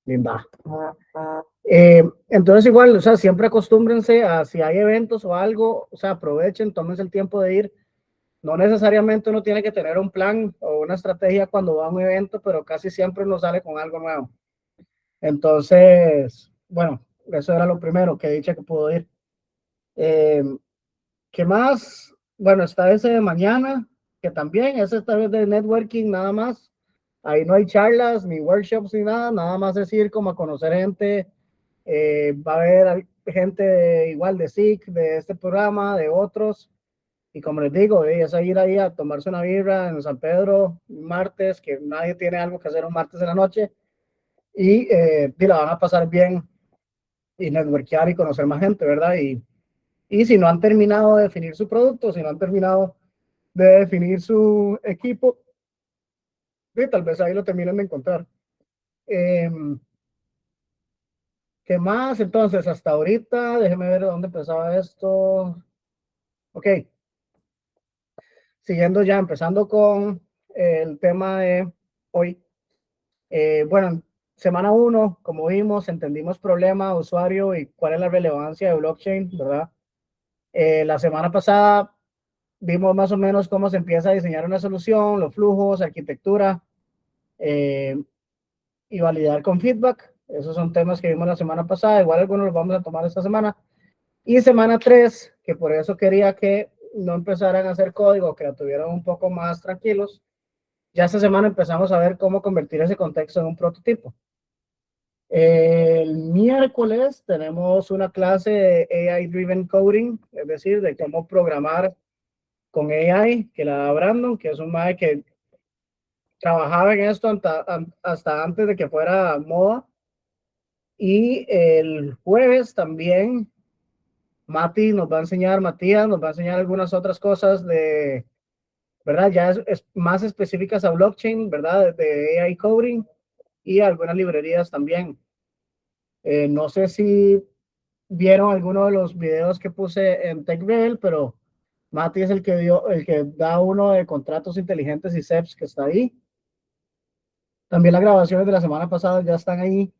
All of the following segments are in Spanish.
Linda. Entonces igual, o sea, siempre acostúmbrense a si hay eventos o algo, o sea, aprovechen, tómense el tiempo de ir. No necesariamente uno tiene que tener un plan o una estrategia cuando va a un evento, pero casi siempre uno sale con algo nuevo. Entonces, bueno, eso era lo primero, que dicha que puedo ir. ¿Qué más? Bueno, está ese de mañana, que también es esta vez de networking nada más. Ahí no hay charlas, ni workshops, ni nada, nada más es ir como a conocer gente. Va a haber gente igual de SIC, de este programa, de otros. Y como les digo, es a ir ahí a tomarse una birra en San Pedro, un martes, que nadie tiene algo que hacer un martes en la noche. Y la van a pasar bien y networkear y conocer más gente, ¿verdad? Y si no han terminado de definir su producto, si no han terminado de definir su equipo, tal vez ahí lo terminen de encontrar. ¿Qué más? Entonces, hasta ahorita, déjeme ver dónde empezaba esto. Ok, siguiendo ya, empezando con el tema de hoy. Bueno, semana 1, como vimos, entendimos problema, usuario y cuál es la relevancia de blockchain, ¿verdad? La semana pasada vimos más o menos cómo se empieza a diseñar una solución, los flujos, arquitectura y validar con feedback. Esos son temas que vimos la semana pasada, igual algunos los vamos a tomar esta semana. Y semana 3, que por eso quería que no empezaran a hacer código, que lo tuvieran un poco más tranquilos. Ya esta semana empezamos a ver cómo convertir ese contexto en un prototipo. El miércoles tenemos una clase de AI Driven Coding, es decir, de cómo programar con AI, que la da Brandon, que es un mae que trabajaba en esto hasta antes de que fuera moda. Y el jueves también Mati nos va a enseñar, Matías nos va a enseñar algunas otras cosas de, ¿verdad? Ya es más específicas a blockchain, ¿verdad? De AI coding y algunas librerías también. No sé si vieron alguno de los videos que puse en TechRel, pero Mati es el que da uno de contratos inteligentes y CEPs que está ahí. También las grabaciones de la semana pasada ya están ahí.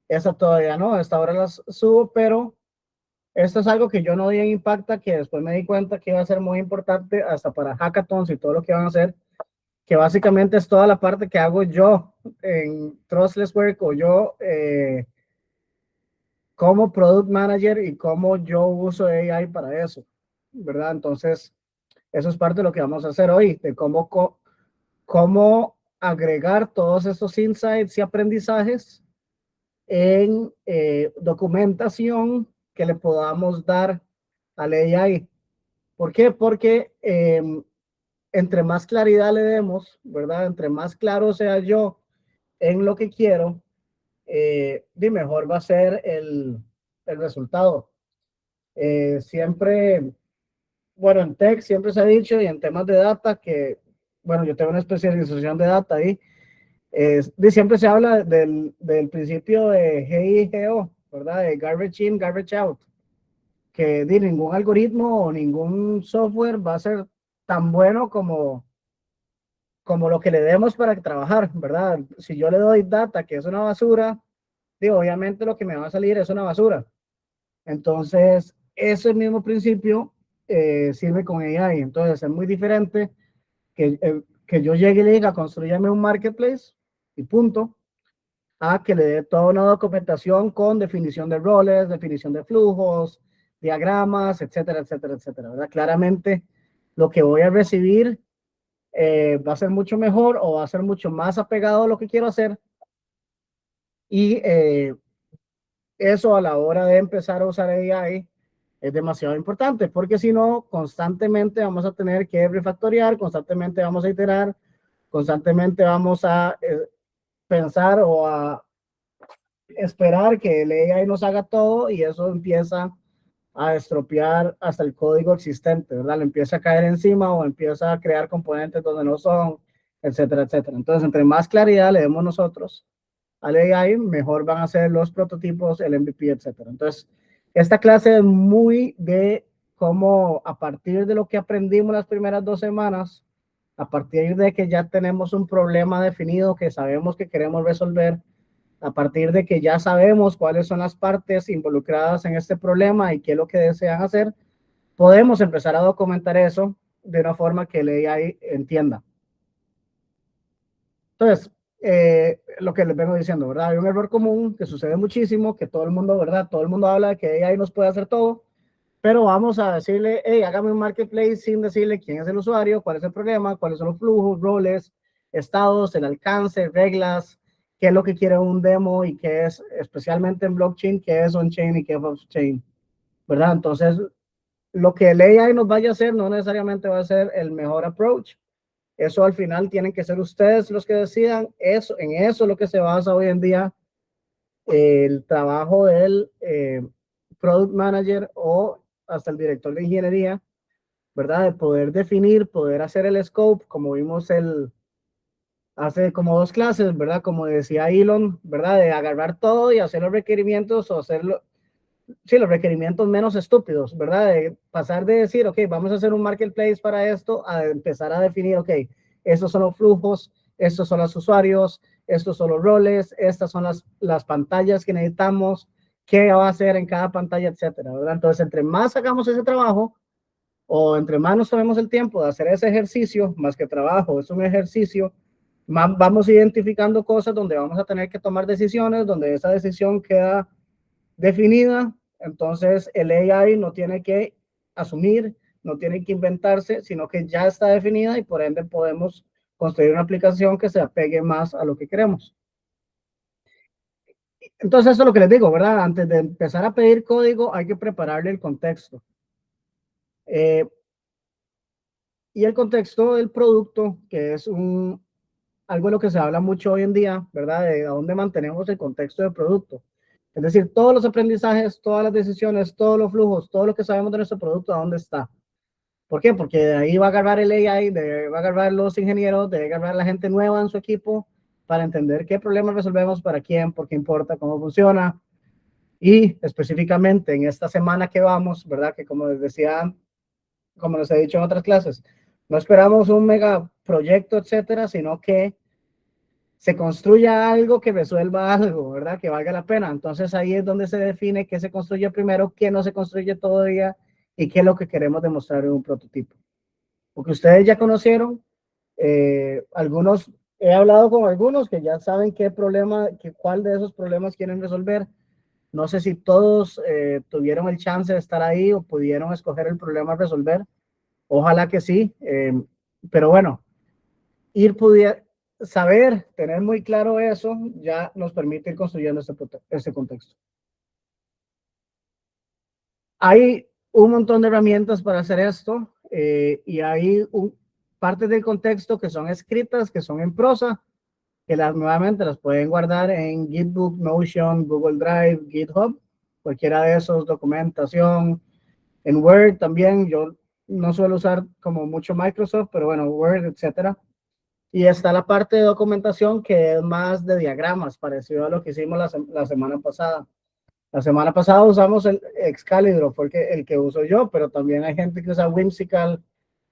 Esa todavía no, a esta hora las subo, pero esto es algo que yo no di en Impacta, que después me di cuenta que iba a ser muy importante hasta para hackathons y todo lo que van a hacer, que básicamente es toda la parte que hago yo en Trustless Work o yo como Product Manager y cómo yo uso AI para eso, ¿verdad? Entonces, eso es parte de lo que vamos a hacer hoy, de cómo agregar todos estos insights y aprendizajes en documentación que le podamos dar al AI. ¿Por qué? Porque entre más claridad le demos, ¿verdad? Entre más claro sea yo en lo que quiero, de mejor va a ser el resultado. Siempre, bueno, en tech siempre se ha dicho y en temas de data que, bueno, yo tengo una especialización de data ahí, siempre se habla del principio de GIGO, ¿verdad? De garbage in, garbage out, que ningún algoritmo o ningún software va a ser tan bueno como lo que le demos para trabajar, ¿verdad? Si yo le doy data que es una basura, digo, obviamente lo que me va a salir es una basura. Entonces, ese mismo principio sirve con AI. Entonces, es muy diferente que yo llegue y le diga, construyame un marketplace y punto, a que le dé toda una documentación con definición de roles, definición de flujos, diagramas, etcétera, etcétera, etcétera, ¿verdad? Claramente, lo que voy a recibir va a ser mucho mejor o va a ser mucho más apegado a lo que quiero hacer. Y eso a la hora de empezar a usar AI es demasiado importante, porque si no, constantemente vamos a tener que refactorear, constantemente vamos a iterar, constantemente vamos a pensar o a esperar que el AI nos haga todo y eso empieza a estropear hasta el código existente, ¿verdad? Le empieza a caer encima o empieza a crear componentes donde no son, etcétera, etcétera. Entonces, entre más claridad le demos nosotros al AI, mejor van a ser los prototipos, el MVP, etcétera. Entonces, esta clase es muy de cómo a partir de lo que aprendimos las primeras 2 semanas, a partir de que ya tenemos un problema definido que sabemos que queremos resolver, A partir de que ya sabemos cuáles son las partes involucradas en este problema y qué es lo que desean hacer, podemos empezar a documentar eso de una forma que el AI entienda. Entonces, lo que les vengo diciendo, ¿verdad? Hay un error común que sucede muchísimo, que todo el mundo, ¿verdad? Todo el mundo habla de que AI nos puede hacer todo, pero vamos a decirle, hey, hágame un marketplace sin decirle quién es el usuario, cuál es el problema, cuáles son los flujos, roles, estados, el alcance, reglas, qué es lo que quiere un demo y qué es, especialmente en blockchain, qué es on-chain y qué es off-chain, ¿verdad? Entonces, lo que el AI nos vaya a hacer no necesariamente va a ser el mejor approach. Eso al final tienen que ser ustedes los que decidan. Eso, en eso es lo que se basa hoy en día el trabajo del product manager o hasta el director de ingeniería, ¿verdad? De poder definir, poder hacer el scope, como vimos hace como 2 clases, ¿verdad? Como decía Elon, ¿verdad? De agarrar todo y hacer los requerimientos o hacerlo, sí, los requerimientos menos estúpidos, ¿verdad? De pasar de decir, ok, vamos a hacer un marketplace para esto, a empezar a definir, ok, estos son los flujos, estos son los usuarios, estos son los roles, estas son las pantallas que necesitamos, qué va a hacer en cada pantalla, etcétera, ¿verdad? Entonces, entre más hagamos ese trabajo, o entre más nos tomemos el tiempo de hacer ese ejercicio, más que trabajo, es un ejercicio, más vamos identificando cosas donde vamos a tener que tomar decisiones, donde esa decisión queda definida, entonces el AI no tiene que asumir, no tiene que inventarse, sino que ya está definida y por ende podemos construir una aplicación que se apegue más a lo que queremos. Entonces eso es lo que les digo, ¿verdad? Antes de empezar a pedir código hay que prepararle el contexto. Y el contexto del producto, que es algo de lo que se habla mucho hoy en día, ¿verdad? De dónde mantenemos el contexto del producto. Es decir, todos los aprendizajes, todas las decisiones, todos los flujos, todo lo que sabemos de nuestro producto, ¿a dónde está? ¿Por qué? Porque de ahí va a agarrar el AI, va a agarrar los ingenieros, de agarrar la gente nueva en su equipo para entender qué problemas resolvemos, para quién, por qué importa, cómo funciona. Y específicamente en esta semana que vamos, ¿verdad? Que como les decía, como les he dicho en otras clases, no esperamos un mega proyecto, etcétera, sino que se construya algo que resuelva algo, ¿verdad? Que valga la pena. Entonces ahí es donde se define qué se construye primero, qué no se construye todavía y qué es lo que queremos demostrar en un prototipo. Porque ustedes ya conocieron, algunos, he hablado con algunos que ya saben qué problema, cuál de esos problemas quieren resolver. No sé si todos tuvieron el chance de estar ahí o pudieron escoger el problema a resolver. Ojalá que sí, pero bueno, saber, tener muy claro eso, ya nos permite ir construyendo este contexto. Hay un montón de herramientas para hacer esto y hay partes del contexto que son escritas, que son en prosa, que nuevamente las pueden guardar en GitBook, Notion, Google Drive, GitHub, cualquiera de esos, documentación, en Word también. Yo no suelo usar como mucho Microsoft, pero bueno, Word, etcétera. Y está la parte de documentación que es más de diagramas, parecido a lo que hicimos la semana pasada. La semana pasada usamos el Excalibur, porque el que uso yo, pero también hay gente que usa Whimsical,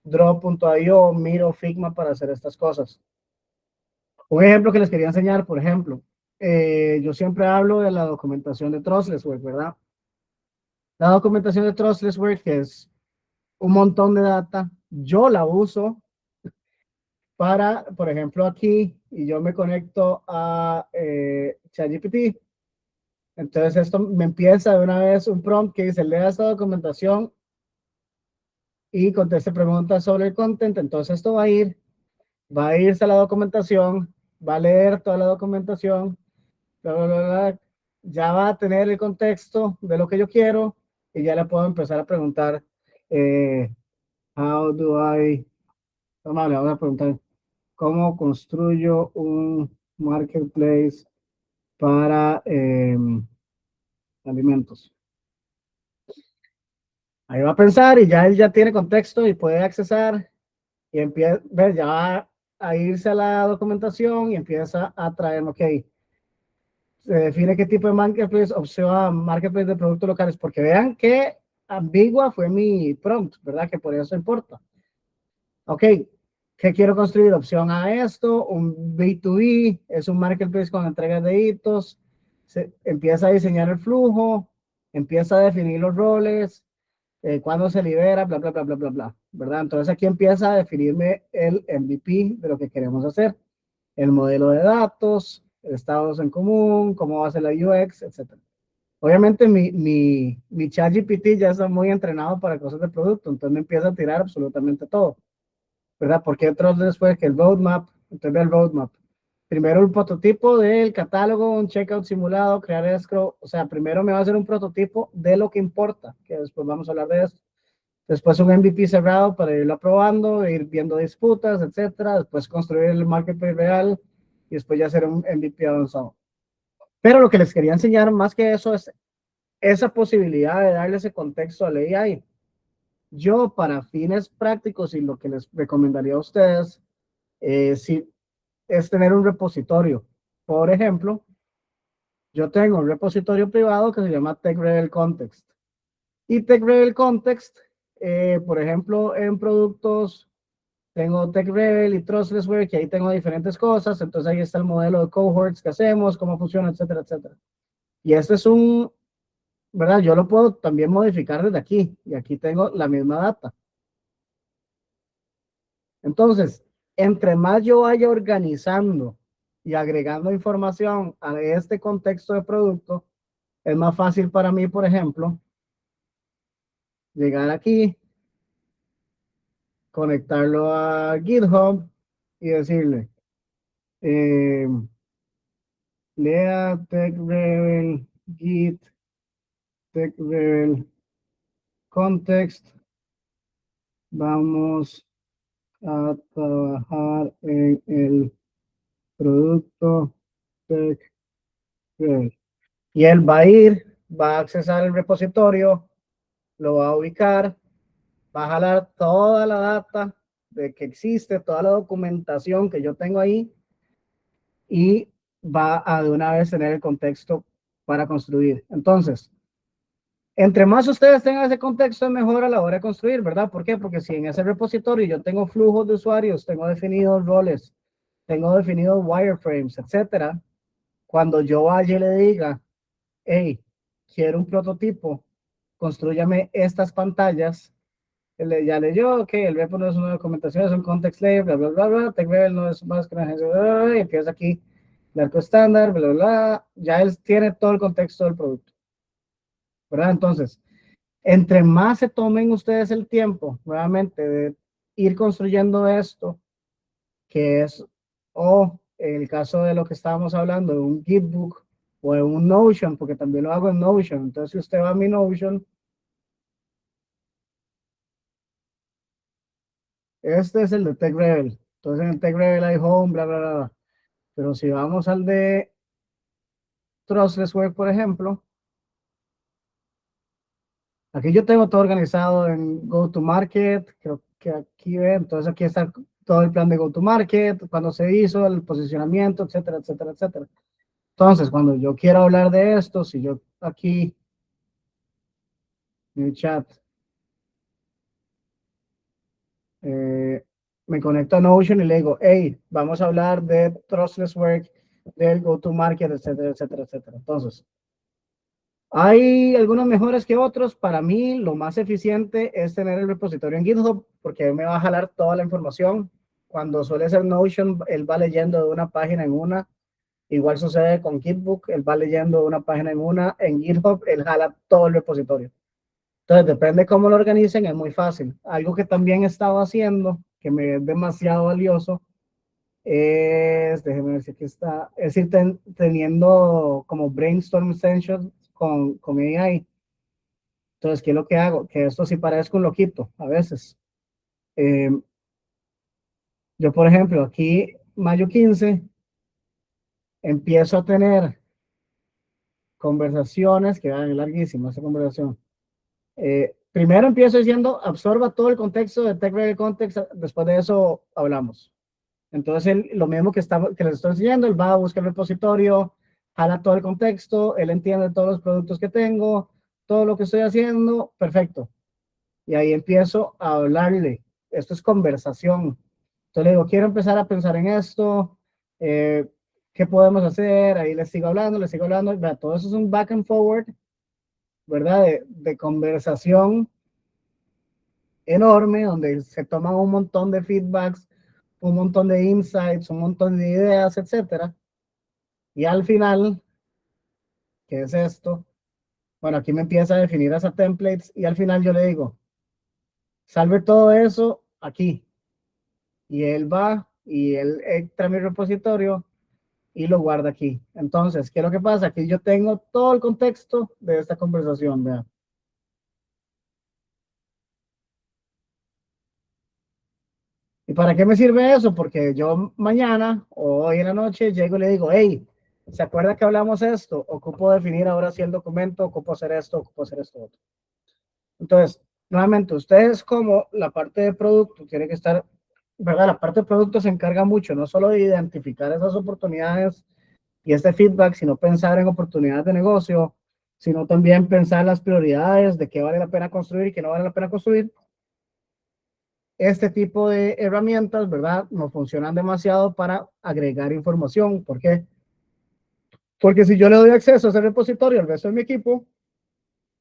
Draw.io, Miro, Figma para hacer estas cosas. Un ejemplo que les quería enseñar, por ejemplo, yo siempre hablo de la documentación de Trustlessworks, ¿verdad? La documentación de Trustlessworks, que es un montón de data, yo la uso para, por ejemplo, aquí, y yo me conecto a ChatGPT. Entonces esto me empieza de una vez un prompt que dice, lea esta documentación y conteste preguntas sobre el content. Entonces esto va a irse a la documentación, va a leer toda la documentación, bla, bla, bla, bla, ya va a tener el contexto de lo que yo quiero y ya le puedo empezar a preguntar, how do I, vamos, le vamos a preguntar, ¿cómo construyo un marketplace para alimentos? Ahí va a pensar y ya él ya tiene contexto y puede accesar y empieza, ya va a irse a la documentación y empieza a traer, ok, se define qué tipo de marketplace, opción a marketplace de productos locales, porque vean qué ambigua fue mi prompt, ¿verdad? Que por eso importa. Ok, ¿qué quiero construir? Opción a esto, un B2B, es un marketplace con entregas de hitos, se empieza a diseñar el flujo, empieza a definir los roles, cuándo se libera, bla, bla, bla, bla, bla, bla, ¿verdad? Entonces aquí empieza a definirme el MVP de lo que queremos hacer, el modelo de datos, estados en común, cómo va a ser la UX, etc. Obviamente mi ChatGPT ya está muy entrenado para cosas de producto, entonces me empieza a tirar absolutamente todo, ¿verdad? Porque otros después que el roadmap, entonces ve el roadmap. Primero un prototipo del catálogo, un checkout simulado, crear escrow, o sea, primero me va a hacer un prototipo de lo que importa, que después vamos a hablar de eso. Después un MVP cerrado para irlo probando, ir viendo disputas, etcétera. Después construir el marketplace real y después ya hacer un MVP avanzado. Pero lo que les quería enseñar más que eso es esa posibilidad de darle ese contexto a la AI. Yo, para fines prácticos y lo que les recomendaría a ustedes, si es tener un repositorio. Por ejemplo, yo tengo un repositorio privado que se llama TechRebel Context. Y TechRebel Context, por ejemplo, en productos, tengo TechRebel y Trustlessware, que ahí tengo diferentes cosas. Entonces ahí está el modelo de cohorts que hacemos, cómo funciona, etcétera, etcétera. Y este es un, ¿verdad? Yo lo puedo también modificar desde aquí. Y aquí tengo la misma data. Entonces, entre más yo vaya organizando y agregando información a este contexto de producto, es más fácil para mí, por ejemplo, llegar aquí, conectarlo a GitHub y decirle, eh, lea TechRebel, Git, TechRebel, Context, vamos a trabajar en el producto TechRebel. Y él va a ir, va a accesar el repositorio, lo va a ubicar, va a jalar toda la data de que existe, toda la documentación que yo tengo ahí y va a de una vez tener el contexto para construir. Entonces, entre más ustedes tengan ese contexto, es mejor a la hora de construir, ¿verdad? ¿Por qué? Porque si en ese repositorio yo tengo flujos de usuarios, tengo definidos roles, tengo definidos wireframes, etcétera, cuando yo vaya y le diga, hey, quiero un prototipo, construyame estas pantallas, él ya leyó, ok, el repo no es una documentación, es un context layer, bla, bla, bla, bla, TechRebel no es más que una agencia, bla, bla, bla, y empieza aquí el arco estándar, bla, bla, bla, ya él tiene todo el contexto del producto, ¿verdad? Entonces, entre más se tomen ustedes el tiempo, nuevamente, de ir construyendo esto, que es, o en el caso de lo que estábamos hablando, de un Gitbook o de un Notion, porque también lo hago en Notion, entonces si usted va a mi Notion, este es el de TechRebel, entonces en el TechRebel hay Home, bla, bla, bla, bla. Pero si vamos al de Trustlessware, por ejemplo, aquí yo tengo todo organizado en Go-to-Market, creo que aquí ven, entonces aquí está todo el plan de Go-to-Market, cuando se hizo, el posicionamiento, etcétera, etcétera, etcétera. Entonces, cuando yo quiero hablar de esto, si yo aquí, en el chat, eh, me conecto a Notion y le digo, hey, vamos a hablar de Trustlessware, del Go-to-Market, etcétera, etcétera, etcétera. Entonces, hay algunos mejores que otros. Para mí, lo más eficiente es tener el repositorio en GitHub porque me va a jalar toda la información. Cuando suele ser Notion, él va leyendo de una página en una. Igual sucede con Gitbook, él va leyendo de una página en una. En GitHub, él jala todo el repositorio. Entonces, depende cómo lo organicen, es muy fácil. Algo que también he estado haciendo, que me es demasiado valioso, déjeme ver si aquí está, es ir teniendo como brainstorm sessions con AI. Entonces, ¿qué es lo que hago? Que esto sí parezco un loquito a veces. Eh, yo, por ejemplo, aquí, mayo 15, empiezo a tener conversaciones, que van larguísimas esa conversación. Primero empiezo diciendo, absorba todo el contexto de TechRebel Context, después de eso hablamos. Entonces, lo mismo que les estoy enseñando, él va a buscar el repositorio, jala todo el contexto, él entiende todos los productos que tengo, todo lo que estoy haciendo, perfecto. Y ahí empiezo a hablarle. Esto es conversación. Entonces le digo, quiero empezar a pensar en esto. ¿qué podemos hacer? Ahí les sigo hablando, ¿verdad? Todo eso es un back and forward, ¿verdad? De conversación enorme, donde se toman un montón de feedbacks, un montón de insights, un montón de ideas, etcétera. Y al final, ¿qué es esto? Bueno, aquí me empieza a definir esa templates y al final yo le digo, salve todo eso aquí. Y él va y él entra a mi repositorio y lo guarda aquí. Entonces, ¿qué es lo que pasa? Aquí yo tengo todo el contexto de esta conversación, vean. ¿Y para qué me sirve eso? Porque yo mañana o hoy en la noche llego y le digo, hey, ¿se acuerda que hablamos esto? Ocupo definir ahora sí el documento, ocupo hacer esto otro. Entonces, nuevamente, ustedes como la parte de producto tiene que estar, ¿verdad? La parte de producto se encarga mucho, no solo de identificar esas oportunidades y este feedback, sino pensar en oportunidades de negocio, sino también pensar en las prioridades de qué vale la pena construir y qué no vale la pena construir. Este tipo de herramientas, ¿verdad? No funcionan demasiado para agregar información. ¿Por qué? Porque si yo le doy acceso a ese repositorio al resto de mi equipo,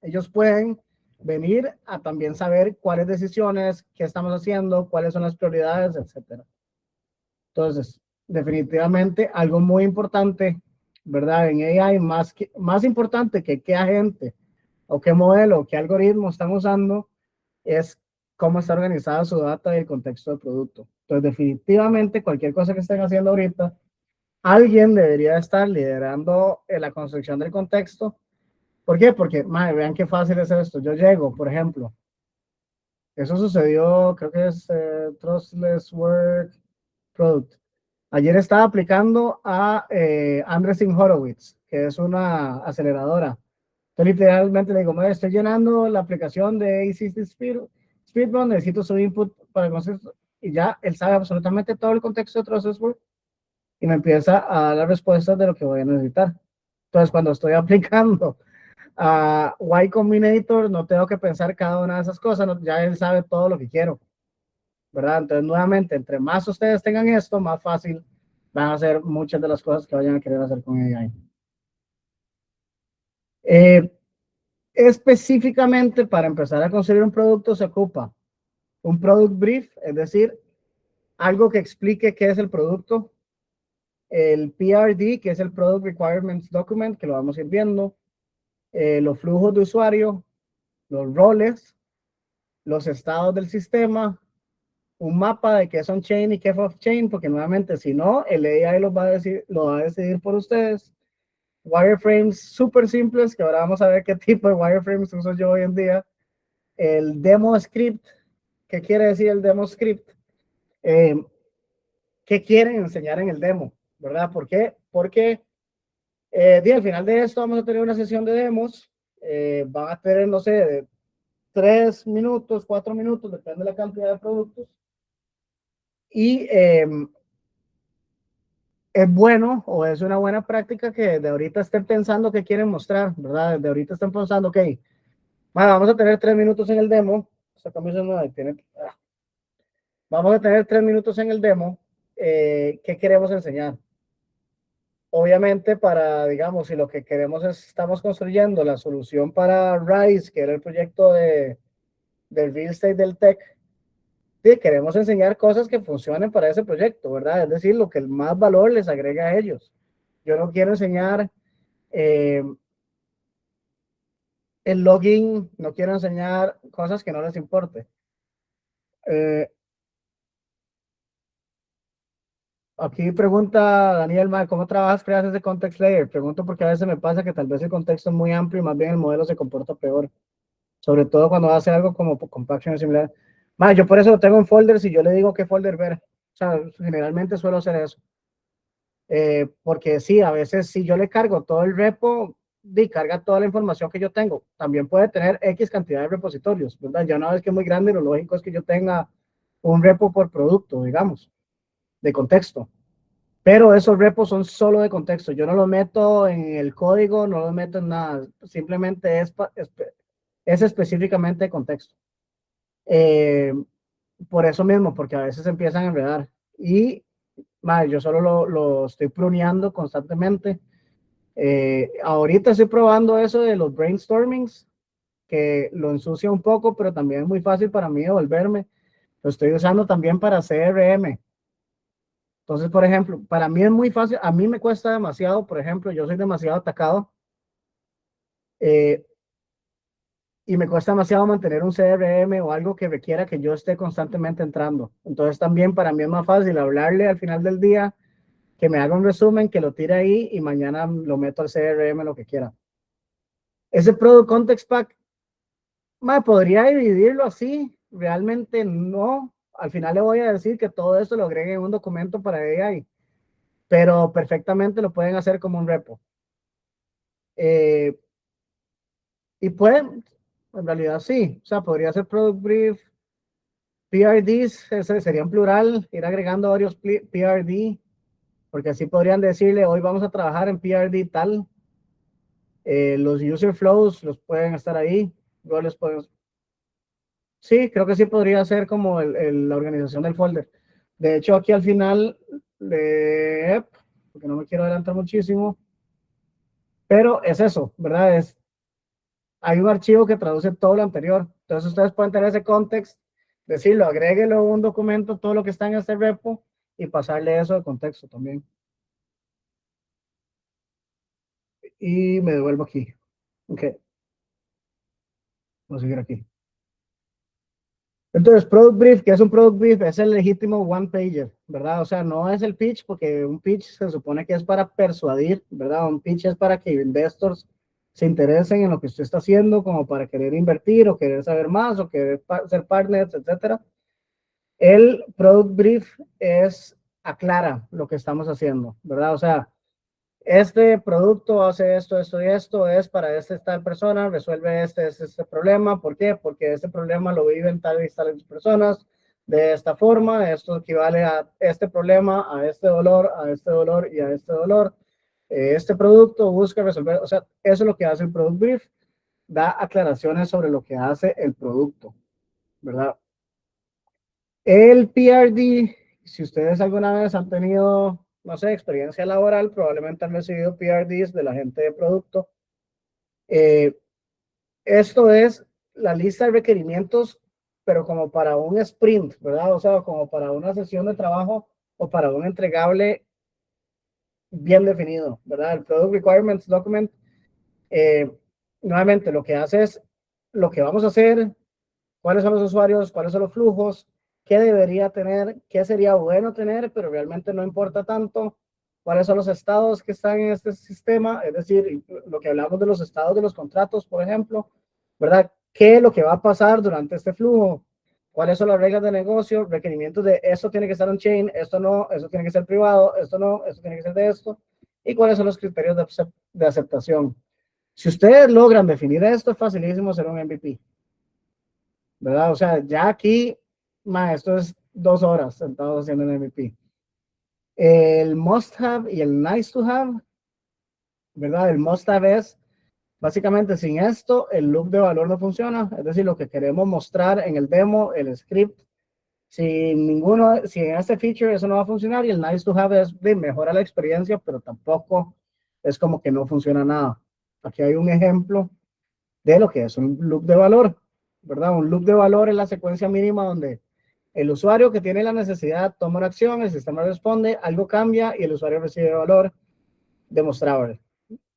ellos pueden venir a también saber cuáles decisiones, qué estamos haciendo, cuáles son las prioridades, etcétera. Entonces, definitivamente algo muy importante, ¿verdad? En AI, más importante que qué agente o qué modelo o qué algoritmo están usando, es cómo está organizada su data y el contexto del producto. Entonces, definitivamente cualquier cosa que estén haciendo ahorita, alguien debería estar liderando la construcción del contexto. ¿Por qué? Porque, madre, vean qué fácil es esto. Yo llego, por ejemplo, eso sucedió, creo que es Trustless Work Product. Ayer estaba aplicando a Andreessen Horowitz, que es una aceleradora. Entonces, literalmente le digo, madre, estoy llenando la aplicación de A60 Speedrun, necesito su input para conseguir, y ya él sabe absolutamente todo el contexto de Trustless Work y me empieza a dar las respuestas de lo que voy a necesitar. Entonces, cuando estoy aplicando a Y Combinator, no tengo que pensar cada una de esas cosas, no, ya él sabe todo lo que quiero, ¿verdad? Entonces, nuevamente, entre más ustedes tengan esto, más fácil van a hacer muchas de las cosas que vayan a querer hacer con AI. Específicamente, para empezar a construir un producto, se ocupa un product brief, es decir, algo que explique qué es el producto, el PRD, que es el Product Requirements Document, que lo vamos a ir viendo, los flujos de usuario, los roles, los estados del sistema, un mapa de qué es on-chain y qué es off-chain, porque nuevamente, si no, el AI lo va a decidir por ustedes. Wireframes súper simples, que ahora vamos a ver qué tipo de wireframes uso yo hoy en día. El demo script, ¿qué quiere decir el demo script? ¿Qué quieren enseñar en el demo? ¿Verdad? ¿Por qué? Porque al final de esto vamos a tener una sesión de demos. Van a tener, no sé, de 3 minutos, 4 minutos, depende de la cantidad de productos. Y es bueno o es una buena práctica que de ahorita estén pensando qué quieren mostrar, ¿verdad? De ahorita estén pensando, ok, bueno, vamos a tener 3 minutos en el demo. Esta camisa no tiene, vamos a tener 3 minutos en el demo. ¿Qué queremos enseñar? Obviamente para, digamos, si lo que queremos es, estamos construyendo la solución para RISE, que era el proyecto del real estate del tech, sí, queremos enseñar cosas que funcionen para ese proyecto, ¿verdad? Es decir, lo que el más valor les agrega a ellos. Yo no quiero enseñar el login, no quiero enseñar cosas que no les importe. Aquí pregunta Daniel, ¿cómo trabajas, creas ese context layer? Pregunto porque a veces me pasa que tal vez el contexto es muy amplio y más bien el modelo se comporta peor. Sobre todo cuando hace algo como compaction similar. Yo por eso tengo un folder, si yo le digo qué folder ver. O sea, generalmente suelo hacer eso. Porque sí, a veces si yo le cargo todo el repo, carga toda la información que yo tengo. También puede tener X cantidad de repositorios, ¿verdad? Ya una vez que es muy grande, lo lógico es que yo tenga un repo por producto, digamos, de contexto. Pero esos repos son solo de contexto. Yo no lo meto en el código, no lo meto en nada. Simplemente es específicamente de contexto. Por eso mismo, porque a veces empiezan a enredar. Y yo solo lo estoy pruneando constantemente. Ahorita estoy probando eso de los brainstormings, que lo ensucia un poco, pero también es muy fácil para mí devolverme. Lo estoy usando también para CRM. Entonces, por ejemplo, para mí es muy fácil, a mí me cuesta demasiado, por ejemplo, yo soy demasiado atacado y me cuesta demasiado mantener un CRM o algo que requiera que yo esté constantemente entrando. Entonces, también para mí es más fácil hablarle al final del día, que me haga un resumen, que lo tire ahí y mañana lo meto al CRM, lo que quiera. Ese Product Context Pack, podría dividirlo así, realmente no. Al final le voy a decir que todo esto lo agregue en un documento para AI, pero perfectamente lo pueden hacer como un repo. Y pueden, en realidad sí, o sea, podría ser Product Brief, PRDs, ese sería en plural, ir agregando varios PRD, porque así podrían decirle, hoy vamos a trabajar en PRD tal. Los user flows los pueden estar ahí. Yo les puedo... Sí, creo que sí podría ser como la organización del folder. De hecho, aquí al final, porque no me quiero adelantar muchísimo, pero es eso, ¿verdad? Hay un archivo que traduce todo lo anterior. Entonces ustedes pueden tener ese context, decirlo, agréguelo a un documento, todo lo que está en este repo, y pasarle eso de contexto también. Y me devuelvo aquí. Ok. Voy a seguir aquí. Entonces, Product Brief, ¿qué es un Product Brief? Es el legítimo one pager, ¿verdad? O sea, no es el pitch, porque un pitch se supone que es para persuadir, ¿verdad? Un pitch es para que investors se interesen en lo que usted está haciendo, como para querer invertir o querer saber más o querer ser partners, etcétera. El Product Brief es aclara lo que estamos haciendo, ¿verdad? O sea, este producto hace esto, esto y esto, es para esta persona, resuelve este problema. ¿Por qué? Porque este problema lo viven tales y tales personas de esta forma. Esto equivale a este problema, a este dolor y a este dolor. Este producto busca resolver, o sea, eso es lo que hace el Product Brief, da aclaraciones sobre lo que hace el producto, ¿verdad? El PRD, si ustedes alguna vez han tenido, no sé, experiencia laboral, probablemente han recibido PRDs de la gente de producto. Esto es la lista de requerimientos, pero como para un sprint, ¿verdad? O sea, como para una sesión de trabajo o para un entregable bien definido, ¿verdad? El Product Requirements Document, nuevamente lo que hace es lo que vamos a hacer, cuáles son los usuarios, cuáles son los flujos, qué debería tener, qué sería bueno tener, pero realmente no importa tanto, cuáles son los estados que están en este sistema, es decir, lo que hablamos de los estados de los contratos, por ejemplo, ¿verdad? ¿Qué es lo que va a pasar durante este flujo? ¿Cuáles son las reglas de negocio? Requerimientos de esto tiene que estar on-chain, esto no, esto tiene que ser privado, esto no, esto tiene que ser de esto. ¿Y cuáles son los criterios de aceptación? Si ustedes logran definir esto, es facilísimo ser un MVP. ¿Verdad? O sea, ya aquí, esto es 2 horas sentados haciendo el MVP. El must have y el nice to have, ¿verdad? El must have es, básicamente, sin esto, el loop de valor no funciona. Es decir, lo que queremos mostrar en el demo, el script, si en este feature eso no va a funcionar, y el nice to have es de mejora la experiencia, pero tampoco es como que no funciona nada. Aquí hay un ejemplo de lo que es un loop de valor, ¿verdad? Un loop de valor es la secuencia mínima donde el usuario que tiene la necesidad toma una acción, el sistema responde, algo cambia y el usuario recibe valor demostrable.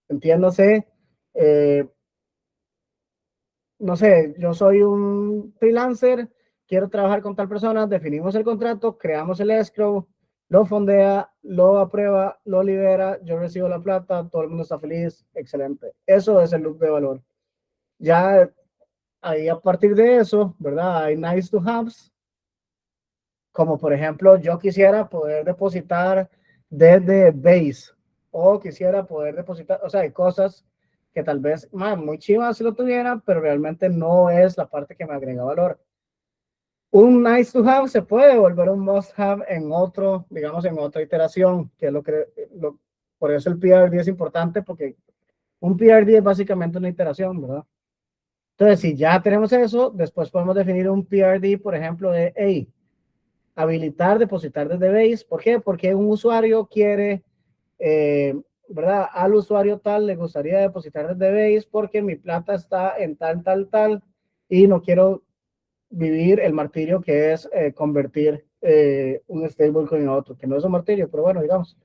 Entiéndase, no sé, yo soy un freelancer, quiero trabajar con tal persona, definimos el contrato, creamos el escrow, lo fondea, lo aprueba, lo libera, yo recibo la plata, todo el mundo está feliz, excelente. Eso es el loop de valor. Ya ahí a partir de eso, ¿verdad? Hay nice to haves, como por ejemplo, yo quisiera poder depositar desde Base o quisiera poder depositar, o sea, hay cosas que tal vez, muy chivas si lo tuviera, pero realmente no es la parte que me agrega valor. Un nice to have se puede volver un must have en otro, digamos, en otra iteración, que es por eso el PRD es importante, porque un PRD es básicamente una iteración, ¿verdad? Entonces, si ya tenemos eso, después podemos definir un PRD, por ejemplo, de, hey, habilitar, depositar desde Base. ¿Por qué? Porque un usuario quiere, ¿verdad? Al usuario tal le gustaría depositar desde Base porque mi plata está en tal, tal, tal, y no quiero vivir el martirio que es convertir un stablecoin a otro, que no es un martirio, pero bueno, digamos.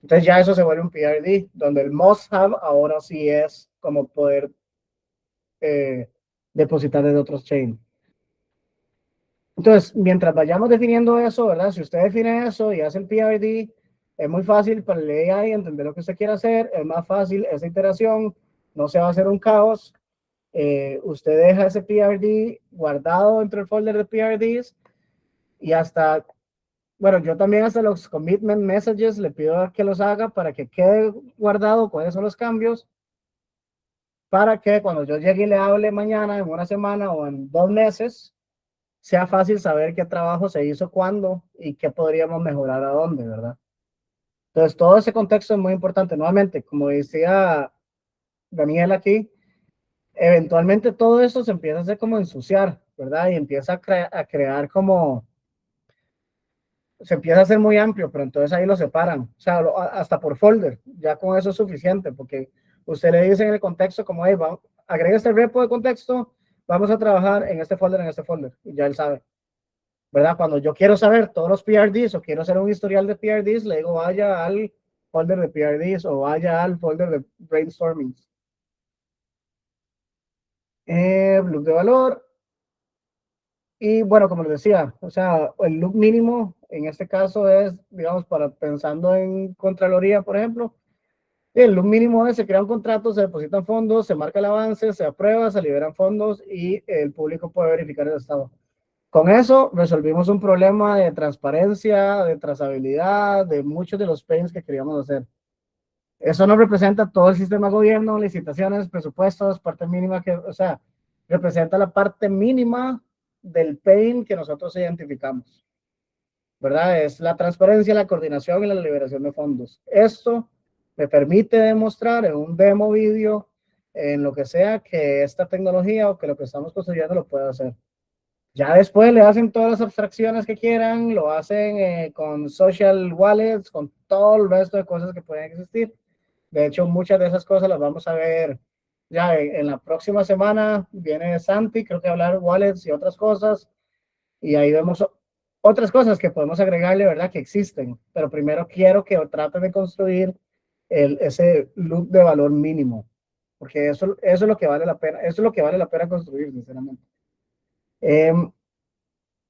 Entonces ya eso se vuelve un PRD, donde el must have ahora sí es como poder depositar desde otros chain. Entonces, mientras vayamos definiendo eso, ¿verdad? Si usted define eso y hace el PRD, es muy fácil para el AI entender lo que usted quiere hacer, es más fácil esa iteración, no se va a hacer un caos. Usted deja ese PRD guardado dentro del folder de PRDs y hasta, bueno, yo también hasta los commitment messages le pido que los haga para que quede guardado cuáles son los cambios, para que cuando yo llegue y le hable mañana, en una semana o en 2 meses, sea fácil saber qué trabajo se hizo cuándo y qué podríamos mejorar a dónde, ¿verdad? Entonces, todo ese contexto es muy importante. Nuevamente, como decía Daniel aquí, eventualmente todo eso se empieza a hacer como ensuciar, ¿verdad? Y empieza a crear como, se empieza a hacer muy amplio, pero entonces ahí lo separan, o sea, hasta por folder, ya con eso es suficiente, porque usted le dice en el contexto como, hey, agrega este repo de contexto, vamos a trabajar en este folder, y ya él sabe. ¿Verdad? Cuando yo quiero saber todos los PRDs o quiero hacer un historial de PRDs, le digo vaya al folder de PRDs o vaya al folder de brainstorming. Loop de valor. Y bueno, como les decía, o sea, el loop mínimo en este caso es, digamos, para pensando en Contraloría, por ejemplo, el loop mínimo es se crea un contrato, se depositan fondos, se marca el avance, se aprueba, se liberan fondos y el público puede verificar el estado. Con eso resolvimos un problema de transparencia, de trazabilidad, de muchos de los pains que queríamos hacer. Eso no representa todo el sistema de gobierno, licitaciones, presupuestos, parte mínima que, o sea, representa la parte mínima del pain que nosotros identificamos, ¿verdad? Es la transparencia, la coordinación y la liberación de fondos. Esto me permite demostrar en un demo vídeo, en lo que sea, que esta tecnología o que lo que estamos construyendo lo puede hacer. Ya después le hacen todas las abstracciones que quieran, lo hacen con social wallets, con todo el resto de cosas que pueden existir. De hecho, muchas de esas cosas las vamos a ver ya en la próxima semana. Viene Santi, creo que a hablar wallets y otras cosas. Y ahí vemos otras cosas que podemos agregarle, ¿verdad? Que existen. Pero primero quiero que traten de construir ese loop de valor mínimo. Porque eso es lo que vale la pena. Eso es lo que vale la pena construir, sinceramente.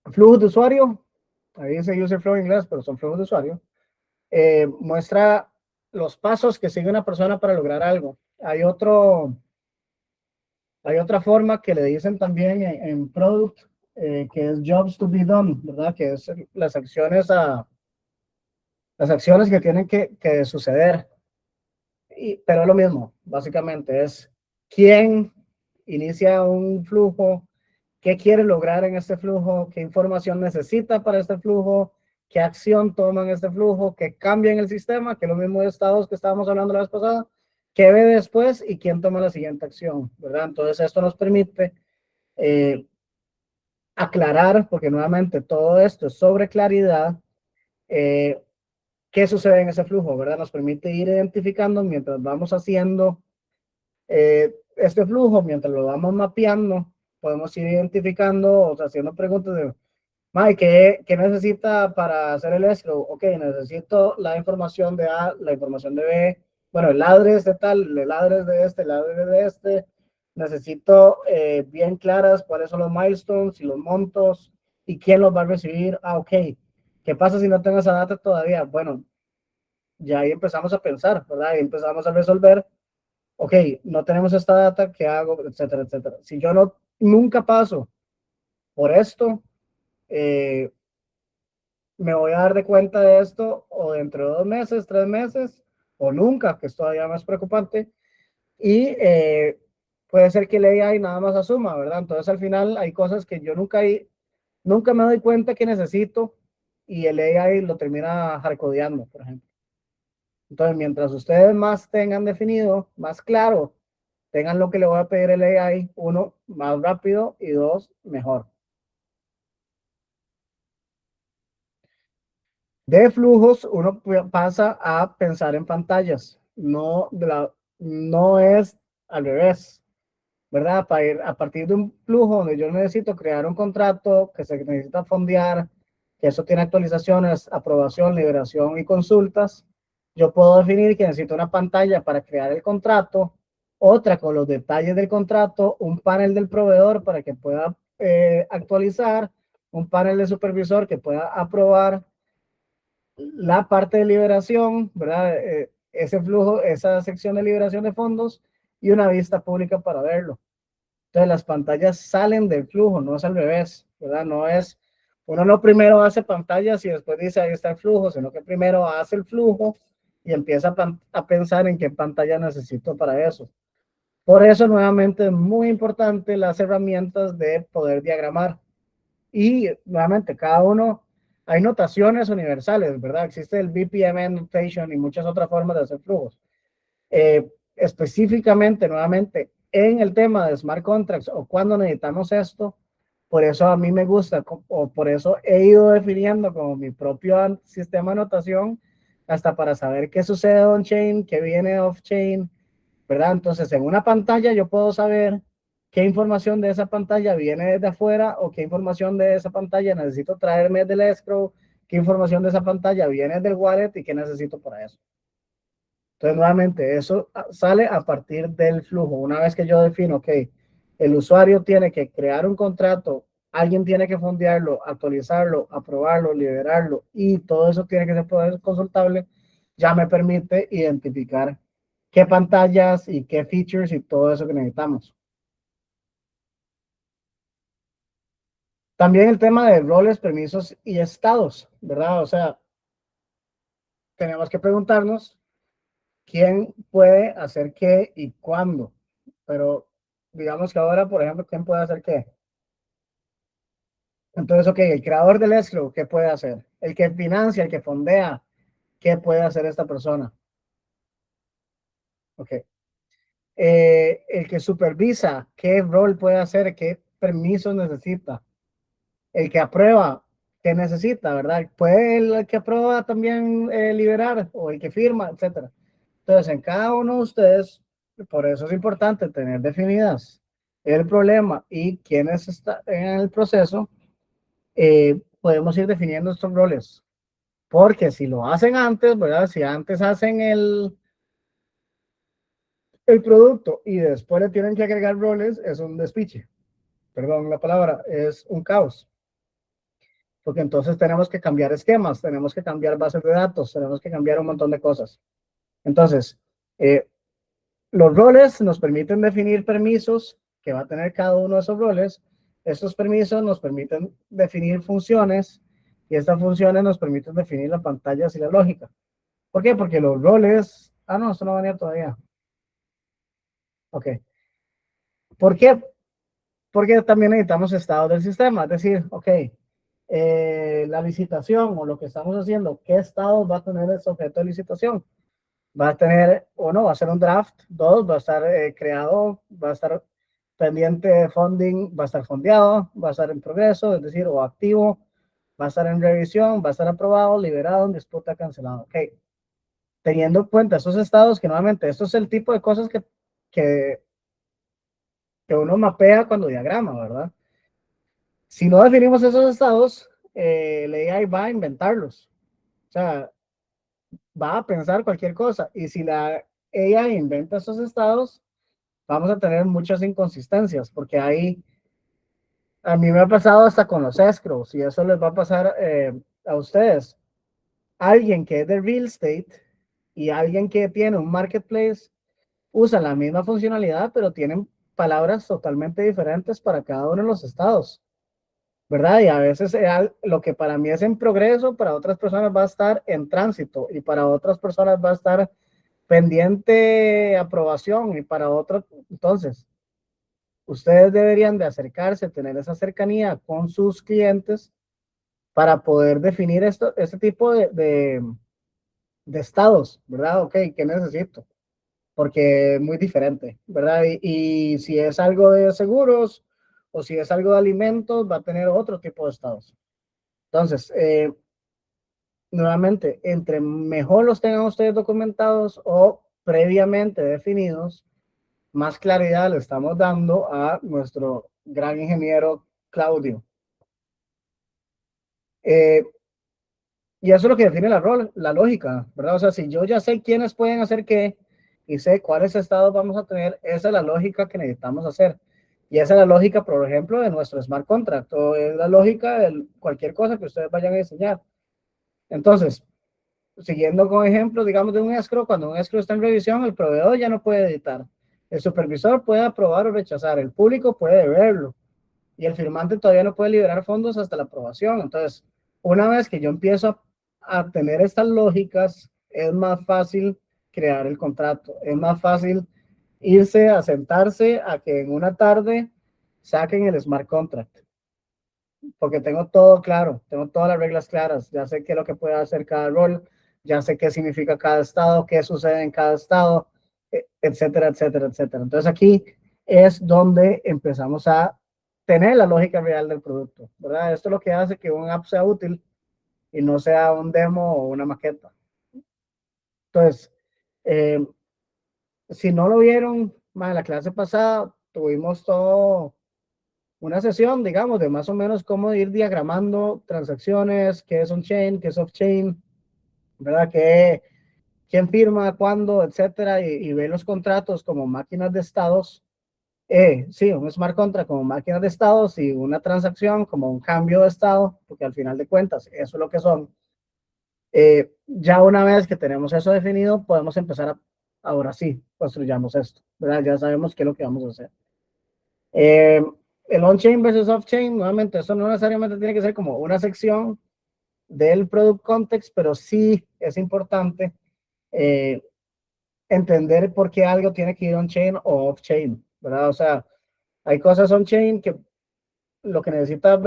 Flujos de usuario, ahí dice user flow en inglés, pero son flujos de usuario, muestra los pasos que sigue una persona para lograr algo. Hay otra forma que le dicen también en product, que es jobs to be done, ¿verdad? Que es las acciones que tienen que suceder. Pero es lo mismo, básicamente es quién inicia un flujo, qué quiere lograr en este flujo, qué información necesita para este flujo, qué acción toma en este flujo, qué cambia en el sistema, que es lo mismo de estados que estábamos hablando la vez pasada, qué ve después y quién toma la siguiente acción, ¿verdad? Entonces esto nos permite aclarar, porque nuevamente todo esto es sobre claridad, qué sucede en ese flujo, ¿verdad? Nos permite ir identificando mientras vamos haciendo este flujo, mientras lo vamos mapeando, podemos ir identificando, o sea, haciendo preguntas de, Mike, ¿qué necesita para hacer el escrow? Ok, necesito la información de A, la información de B, bueno, el address de tal, el address de este, el address de este, necesito bien claras cuáles son los milestones y los montos y quién los va a recibir. Ah, ok, ¿qué pasa si no tengo esa data todavía? Bueno, ya ahí empezamos a pensar, ¿verdad? Y empezamos a resolver, ok, no tenemos esta data, ¿qué hago? Etcétera, etcétera. Si yo no, nunca paso por esto, me voy a dar de cuenta de esto o dentro de 2 meses, 3 meses, o nunca, que es todavía más preocupante, y puede ser que el AI nada más asuma, ¿verdad? Entonces al final hay cosas que yo nunca me doy cuenta que necesito y el AI lo termina hardcodeando, por ejemplo. Entonces, mientras ustedes más tengan definido, más claro, tengan lo que le voy a pedir el AI, uno, más rápido y dos, mejor. De flujos, uno pasa a pensar en pantallas, no es al revés, ¿verdad? Para ir a partir de un flujo donde yo necesito crear un contrato, que se necesita fondear, que eso tiene actualizaciones, aprobación, liberación y consultas, yo puedo definir que necesito una pantalla para crear el contrato, otra con los detalles del contrato, un panel del proveedor para que pueda actualizar, un panel de supervisor que pueda aprobar la parte de liberación, ¿verdad? Ese flujo, esa sección de liberación de fondos y una vista pública para verlo. Entonces las pantallas salen del flujo, no es al revés, ¿verdad? No es, uno no primero hace pantallas y después dice ahí está el flujo, sino que primero hace el flujo y empieza a pensar en qué pantalla necesito para eso. Por eso nuevamente es muy importante las herramientas de poder diagramar. Y nuevamente, cada uno, hay notaciones universales, ¿verdad? Existe el BPMN notation y muchas otras formas de hacer flujos. Específicamente, nuevamente, en el tema de smart contracts o cuando necesitamos esto, por eso a mí me gusta, o por eso he ido definiendo como mi propio sistema de notación, hasta para saber qué sucede on-chain, qué viene off-chain, ¿verdad? Entonces, en una pantalla yo puedo saber qué información de esa pantalla viene desde afuera o qué información de esa pantalla necesito traerme del escrow, qué información de esa pantalla viene del wallet y qué necesito para eso. Entonces, nuevamente, eso sale a partir del flujo. Una vez que yo defino, ok, el usuario tiene que crear un contrato, alguien tiene que fondearlo, actualizarlo, aprobarlo, liberarlo y todo eso tiene que ser poder consultable, ya me permite identificar qué pantallas y qué features y todo eso que necesitamos. También el tema de roles, permisos y estados, ¿verdad? O sea, tenemos que preguntarnos quién puede hacer qué y cuándo. Pero digamos que ahora, por ejemplo, ¿quién puede hacer qué? Entonces, ok, el creador del escrow, ¿qué puede hacer? El que financia, el que fondea, ¿qué puede hacer esta persona? Ok. El que supervisa, ¿qué rol puede hacer? ¿Qué permisos necesita? El que aprueba, ¿qué necesita, verdad? ¿Puede el que aprueba también liberar o el que firma, etcétera? Entonces, en cada uno de ustedes, por eso es importante tener definidas el problema y quiénes están en el proceso, podemos ir definiendo estos roles. Porque si lo hacen antes, ¿verdad? Si antes hacen el producto y después le tienen que agregar roles, es un despiche. Perdón la palabra, es un caos. Porque entonces tenemos que cambiar esquemas, tenemos que cambiar bases de datos, tenemos que cambiar un montón de cosas. Entonces, los roles nos permiten definir permisos que va a tener cada uno de esos roles. Estos permisos nos permiten definir funciones y estas funciones nos permiten definir las pantallas y la lógica. ¿Por qué? Porque los roles... Ah, no, esto no venía todavía. Ok. ¿Por qué? Porque también necesitamos estados del sistema. Es decir, ok, la licitación o lo que estamos haciendo, ¿qué estado va a tener ese objeto de licitación? Va a tener, uno, va a ser un draft, dos, va a estar creado, va a estar pendiente de funding, va a estar fondeado, va a estar en progreso, es decir, o activo, va a estar en revisión, va a estar aprobado, liberado, en disputa, cancelado. Ok. Teniendo en cuenta esos estados, que nuevamente, esto es el tipo de cosas que, que uno mapea cuando diagrama, ¿verdad? Si no definimos esos estados, la AI va a inventarlos. O sea, va a pensar cualquier cosa. Y si la AI inventa esos estados, vamos a tener muchas inconsistencias, porque ahí a mí me ha pasado hasta con los escrows, y eso les va a pasar a ustedes. Alguien que es de real estate y alguien que tiene un marketplace usan la misma funcionalidad, pero tienen palabras totalmente diferentes para cada uno de los estados, ¿verdad? Y a veces lo que para mí es en progreso, para otras personas va a estar en tránsito y para otras personas va a estar pendiente aprobación y para otros, entonces, ustedes deberían de acercarse, tener esa cercanía con sus clientes para poder definir este tipo de estados, ¿verdad? Ok, ¿qué necesito? Porque es muy diferente, ¿verdad? Y si es algo de seguros o si es algo de alimentos, va a tener otro tipo de estados. Entonces, nuevamente, entre mejor los tengan ustedes documentados o previamente definidos, más claridad le estamos dando a nuestro gran ingeniero Claudio. Y eso es lo que define la lógica, ¿verdad? O sea, si yo ya sé quiénes pueden hacer qué y sé cuáles estados vamos a tener, esa es la lógica que necesitamos hacer. Y esa es la lógica, por ejemplo, de nuestro smart contract, o es la lógica de cualquier cosa que ustedes vayan a diseñar. Entonces, siguiendo con ejemplos, digamos, de un escrow, cuando un escrow está en revisión, el proveedor ya no puede editar. El supervisor puede aprobar o rechazar, el público puede verlo y el firmante todavía no puede liberar fondos hasta la aprobación. Entonces, una vez que yo empiezo a tener estas lógicas, es más fácil crear el contrato, es más fácil irse a sentarse a que en una tarde saquen el smart contract, porque tengo todo claro, tengo todas las reglas claras, ya sé qué es lo que puede hacer cada rol, ya sé qué significa cada estado, qué sucede en cada estado, etcétera, etcétera, etcétera. Entonces aquí es donde empezamos a tener la lógica real del producto, ¿verdad? Esto es lo que hace que un app sea útil y no sea un demo o una maqueta. Entonces, eh, si no lo vieron, en la clase pasada tuvimos todo una sesión, digamos, de más o menos cómo ir diagramando transacciones, qué es on-chain, qué es off-chain, ¿verdad? Quién firma, cuándo, etcétera, y ver los contratos como máquinas de estados. Sí, un smart contract como máquinas de estados y una transacción como un cambio de estado, porque al final de cuentas, eso es lo que son. Ya una vez que tenemos eso definido, podemos empezar ahora sí, construyamos esto, ¿verdad? Ya sabemos qué es lo que vamos a hacer. Eh, el on-chain versus off-chain, nuevamente, eso no necesariamente tiene que ser como una sección del product context, pero sí es importante eh, entender por qué algo tiene que ir on-chain o off-chain, ¿verdad? O sea, hay cosas on-chain que lo que necesita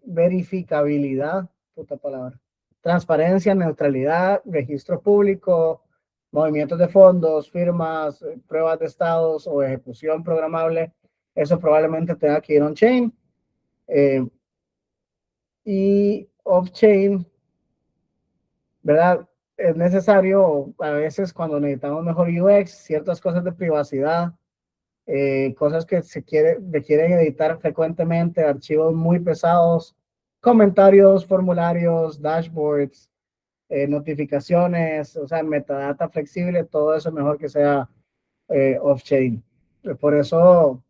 verificabilidad, puta palabra, transparencia, neutralidad, registro público, movimientos de fondos, firmas, pruebas de estados o ejecución programable, eso probablemente tenga que ir on-chain. Y off-chain, ¿verdad? Es necesario a veces cuando necesitamos mejor UX, ciertas cosas de privacidad, cosas que requieren editar frecuentemente, archivos muy pesados, comentarios, formularios, dashboards, notificaciones, o sea, metadata flexible, todo eso mejor que sea off-chain. Por eso,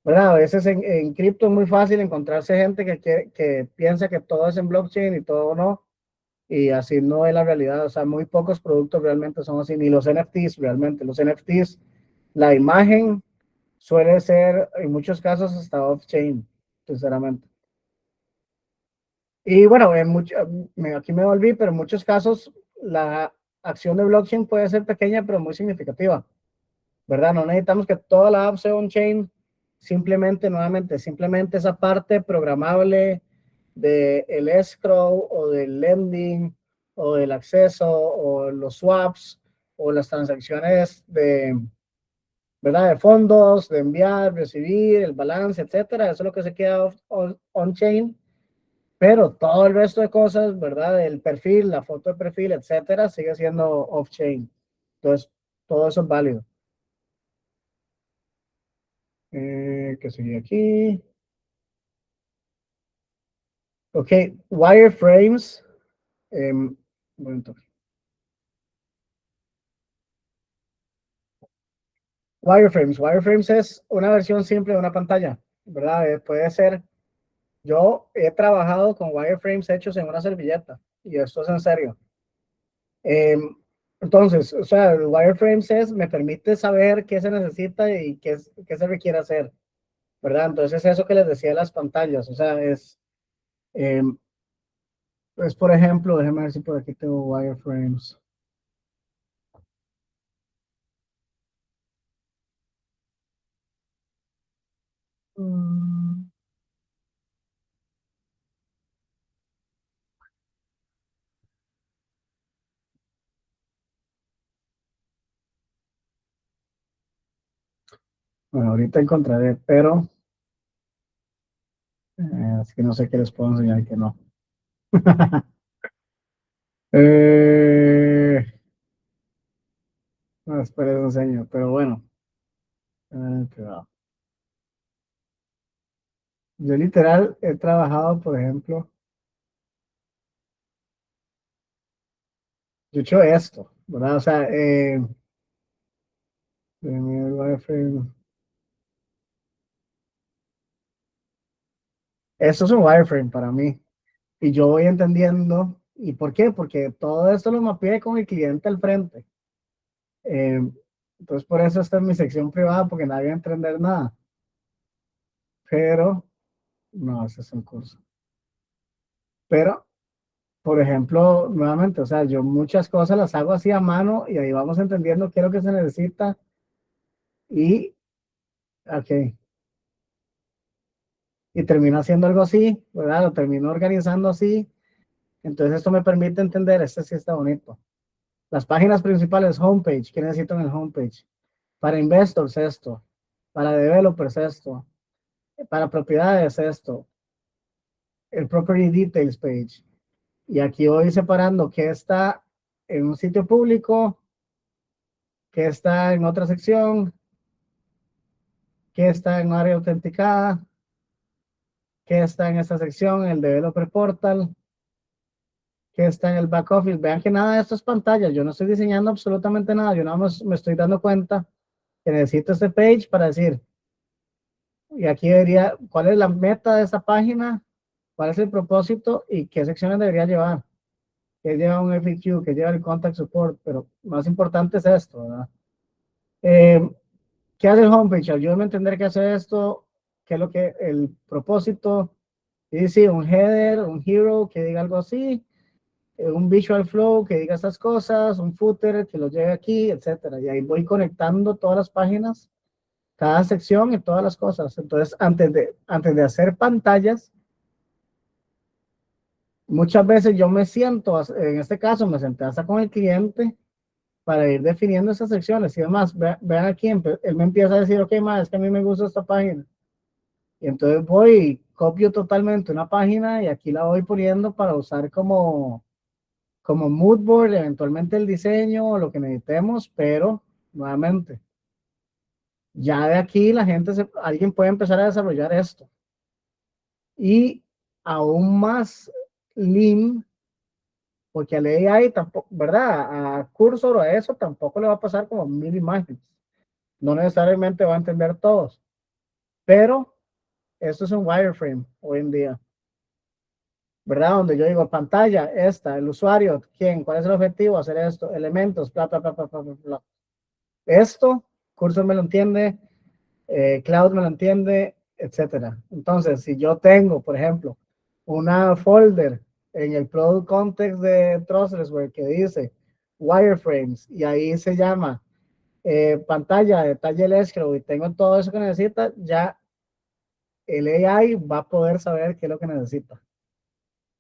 ¿verdad? A veces en cripto es muy fácil encontrarse gente que piensa que todo es en blockchain y todo no, y así no es la realidad. O sea, muy pocos productos realmente son así, ni los NFTs realmente. Los NFTs, la imagen suele ser en muchos casos hasta off-chain, sinceramente. Y bueno, aquí me volví, pero en muchos casos la acción de blockchain puede ser pequeña, pero muy significativa, ¿verdad? No necesitamos que toda la app sea on-chain, simplemente, nuevamente, simplemente esa parte programable del escrow o del lending o del acceso o los swaps o las transacciones ¿verdad? De fondos, de enviar, recibir, el balance, etcétera. Eso es lo que se queda on-chain, pero todo el resto de cosas, ¿verdad? El perfil, la foto de perfil, etcétera, sigue siendo off-chain. Entonces, todo eso es válido. ¿Qué sigue aquí? Ok, wireframes. Bueno, wireframes es una versión simple de una pantalla, ¿verdad? Puede ser, yo he trabajado con wireframes hechos en una servilleta, y esto es en serio. Eh, entonces, o sea, el wireframes me permite saber qué se necesita y qué se requiere hacer, ¿verdad? Entonces, eso que les decía de las pantallas, o sea, eh, por ejemplo, déjenme ver si por aquí tengo wireframes. Mm, bueno, ahorita encontraré, pero es que no sé qué les puedo enseñar y qué no. Eh, no, espera, eso enseño, pero bueno. Cuidado. Yo literal he trabajado, por ejemplo, yo he hecho esto, ¿verdad? O sea, wireframe. Eso es un wireframe para mí. Y yo voy entendiendo. ¿Y por qué? Porque todo esto lo mapeé con el cliente al frente. Eh, entonces, por eso esta es mi sección privada, porque nadie va a entender nada. Pero, no, ese es un curso. Pero, por ejemplo, nuevamente, o sea, yo muchas cosas las hago así a mano y ahí vamos entendiendo qué es lo que se necesita y, ok, y termino haciendo algo así, ¿verdad? Lo termino organizando así. Entonces, esto me permite entender, este sí está bonito. Las páginas principales, homepage, ¿qué necesito en el homepage? Para investors esto, para developers esto, para propiedades esto, el property details page. Y aquí voy separando qué está en un sitio público, qué está en otra sección, qué está en área autenticada, qué está en esta sección, el developer portal, qué está en el back office. Vean que nada de esto es pantalla, yo no estoy diseñando absolutamente nada, yo nada más me estoy dando cuenta que necesito este page para decir, y aquí debería, ¿cuál es la meta de esta página? ¿Cuál es el propósito? ¿Y qué secciones debería llevar? ¿Qué lleva un FAQ? ¿Qué lleva el contact support? Pero más importante es esto, ¿verdad? Eh, ¿Qué hace el homepage? Ayúdame a entender qué hace esto, qué es lo que el propósito. Y sí, un header, un hero que diga algo así, un visual flow que diga estas cosas, un footer que lo lleve aquí, etcétera. Y ahí voy conectando todas las páginas, cada sección y todas las cosas. Entonces, antes de hacer pantallas, muchas veces yo me siento, en este caso me senté hasta con el cliente para ir definiendo esas secciones y demás. Vean aquí, él me empieza a decir, ok, más es que a mí me gusta esta página. Y entonces voy y copio totalmente una página y aquí la voy poniendo para usar como mood board, eventualmente el diseño o lo que necesitemos, pero nuevamente, ya de aquí la gente, alguien puede empezar a desarrollar esto. Y aún más lean, porque a la AI tampoco, ¿verdad? A Cursor o a eso tampoco le va a pasar como 1000 imágenes. No necesariamente va a entender todos, pero esto es un wireframe hoy en día, ¿verdad? Donde yo digo pantalla, esta, el usuario, quién, cuál es el objetivo, hacer esto, elementos, bla, bla, bla, bla, bla, bla, bla. Esto, Cursor me lo entiende, Cloud me lo entiende, etcétera. Entonces, si yo tengo, por ejemplo, una folder en el product context de Trustlessware que dice wireframes y ahí se llama pantalla, detalle el escrow y tengo todo eso que necesita, ya el AI va a poder saber qué es lo que necesita.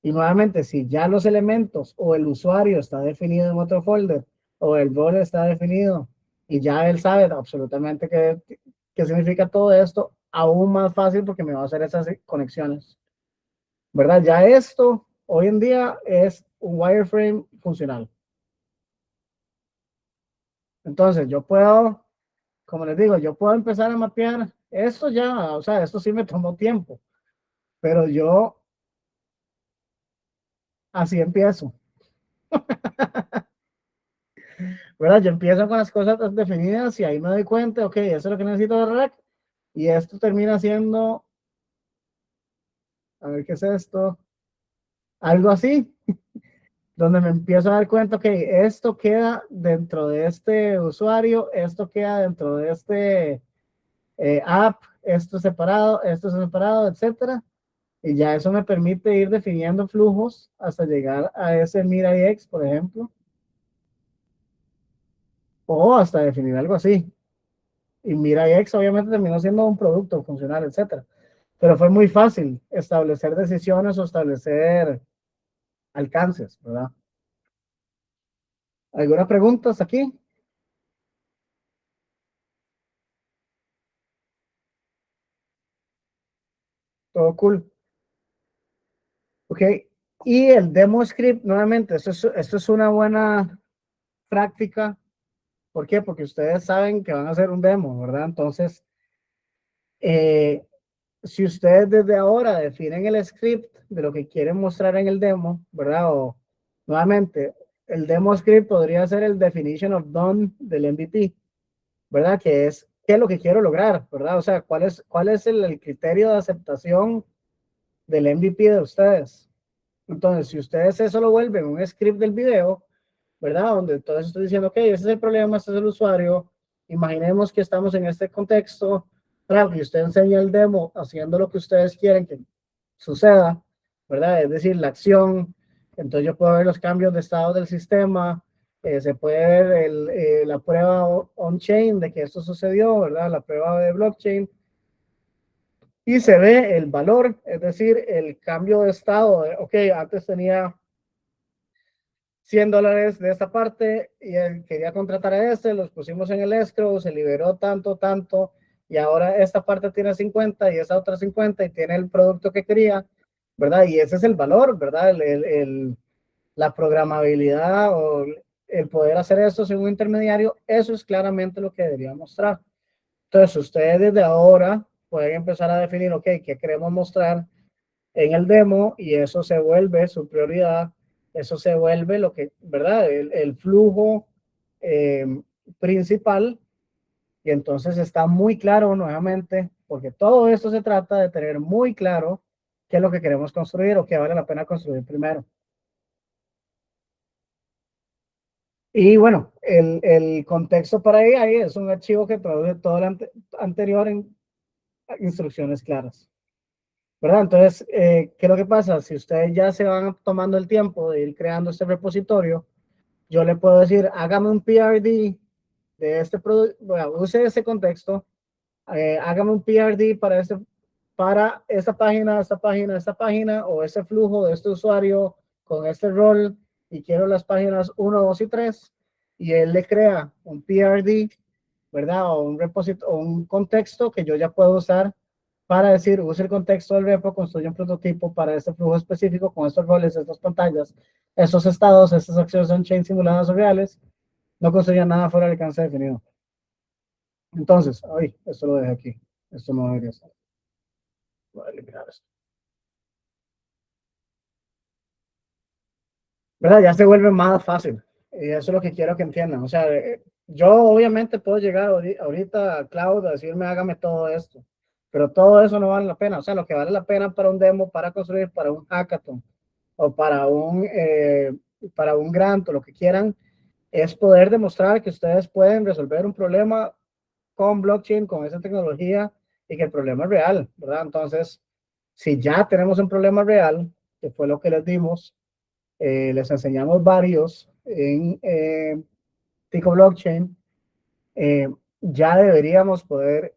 Y nuevamente, si ya los elementos o el usuario está definido en otro folder o el rol está definido y ya él sabe absolutamente qué significa todo esto, aún más fácil porque me va a hacer esas conexiones. ¿Verdad? Ya esto hoy en día es un wireframe funcional. Entonces, yo puedo, como les digo, yo puedo empezar a mapear esto ya, o sea, esto sí me tomó tiempo, pero yo así empiezo. ¿Verdad? Yo empiezo con las cosas definidas y ahí me doy cuenta, ok, eso es lo que necesito de React y esto termina siendo, a ver qué es esto, algo así, donde me empiezo a dar cuenta, ok, esto queda dentro de este usuario, esto queda dentro de este app, esto es separado, etcétera. Y ya eso me permite ir definiendo flujos hasta llegar a ese MiraIX, por ejemplo, o hasta definir algo así. Y MiraIX obviamente terminó siendo un producto funcional, etcétera. Pero fue muy fácil establecer decisiones o establecer alcances, ¿verdad? ¿Algunas preguntas aquí? Todo cool. Ok. Y el demo script, nuevamente, esto es una buena práctica. ¿Por qué? Porque ustedes saben que van a hacer un demo, ¿verdad? Entonces, eh, si ustedes desde ahora definen el script de lo que quieren mostrar en el demo, ¿verdad? O nuevamente, el demo script podría ser el definition of done del MVP, ¿verdad? Que es qué es lo que quiero lograr, ¿verdad? O sea, cuál es el criterio de aceptación del MVP de ustedes. Entonces, si ustedes eso lo vuelven un script del video, ¿verdad? Donde entonces estoy diciendo, ok, ese es el problema, este es el usuario. Imaginemos que estamos en este contexto, ¿verdad? Y usted enseña el demo haciendo lo que ustedes quieren que suceda, ¿verdad? Es decir, la acción. Entonces yo puedo ver los cambios de estado del sistema, se puede ver la prueba on-chain de que esto sucedió, ¿verdad? La prueba de blockchain. Y se ve el valor, es decir, el cambio de estado. Ok, antes tenía $100 de esta parte y él quería contratar a este, los pusimos en el escrow, se liberó tanto, tanto, y ahora esta parte tiene 50 y esa otra 50 y tiene el producto que quería, ¿verdad? Y ese es el valor, ¿verdad? La programabilidad o el poder hacer esto sin un intermediario, eso es claramente lo que debería mostrar. Entonces, ustedes desde ahora pueden empezar a definir, ok, ¿qué queremos mostrar en el demo? Y eso se vuelve su prioridad, eso se vuelve lo que, ¿verdad? El flujo eh, principal, y entonces está muy claro nuevamente, porque todo esto se trata de tener muy claro qué es lo que queremos construir o qué vale la pena construir primero. Y bueno, el contexto para AI es un archivo que traduce todo lo anterior en instrucciones claras. ¿Verdad? Entonces, ¿qué es lo que pasa? Si ustedes ya se van tomando el tiempo de ir creando este repositorio, yo le puedo decir, hágame un PRD de este producto, bueno, use ese contexto, hágame un PRD para esta página, esta página, esta página, o ese flujo de este usuario con este rol, y quiero las páginas 1, 2 y 3, y él le crea un PRD, ¿verdad? O un repositorio, o un contexto que yo ya puedo usar para decir, use el contexto del repo, construye un prototipo para este flujo específico con estos roles, estas pantallas, estos estados, estas acciones on-chain simuladas o reales, no construya nada fuera del alcance definido. Entonces, ay, esto lo dejé aquí, esto no debería estar. Voy a eliminar esto. ¿Verdad? Ya se vuelve más fácil. Y eso es lo que quiero que entiendan. O sea, yo obviamente puedo llegar ahorita a Cloud a decirme, hágame todo esto. Pero todo eso no vale la pena. O sea, lo que vale la pena para un demo, para construir, para un hackathon o para un grant o lo que quieran, es poder demostrar que ustedes pueden resolver un problema con blockchain, con esa tecnología, y que el problema es real, ¿verdad? Entonces, si ya tenemos un problema real, que fue lo que les dimos, les enseñamos varios en Tico Blockchain, ya deberíamos poder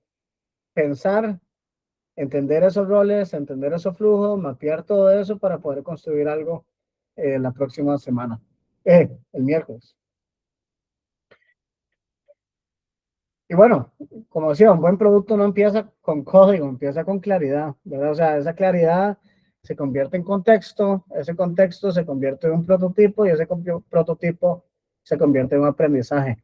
pensar, entender esos roles, entender esos flujos, mapear todo eso para poder construir algo la próxima semana, el miércoles. Y bueno, como decía, un buen producto no empieza con código, empieza con claridad, ¿verdad? O sea, esa claridad se convierte en contexto, ese contexto se convierte en un prototipo y ese prototipo se convierte en un aprendizaje.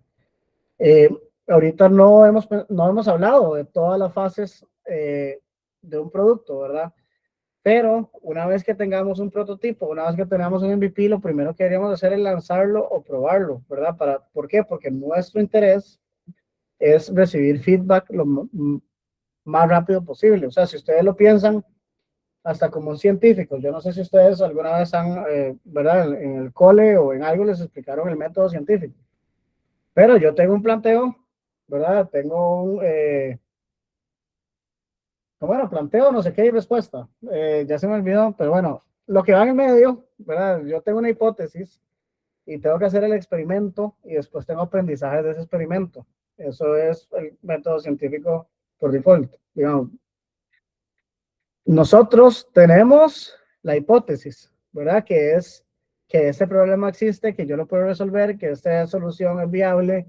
Eh, ahorita no hemos hablado de todas las fases de un producto, ¿verdad? Pero una vez que tengamos un prototipo, una vez que tengamos un MVP, lo primero que deberíamos hacer es lanzarlo o probarlo, ¿verdad? ¿Por qué? Porque nuestro interés es recibir feedback lo más rápido posible. O sea, si ustedes lo piensan, hasta como un científico, yo no sé si ustedes alguna vez han, ¿verdad? En el cole o en algo les explicaron el método científico. Pero yo tengo un planteo, ¿verdad? Tengo bueno, planteo, no sé qué y respuesta. Ya se me olvidó, pero bueno, lo que va en el medio, ¿verdad? Yo tengo una hipótesis y tengo que hacer el experimento y después tengo aprendizaje de ese experimento. Eso es el método científico por default. Digamos, nosotros tenemos la hipótesis, ¿verdad? Que es que este problema existe, que yo lo puedo resolver, que esta solución es viable,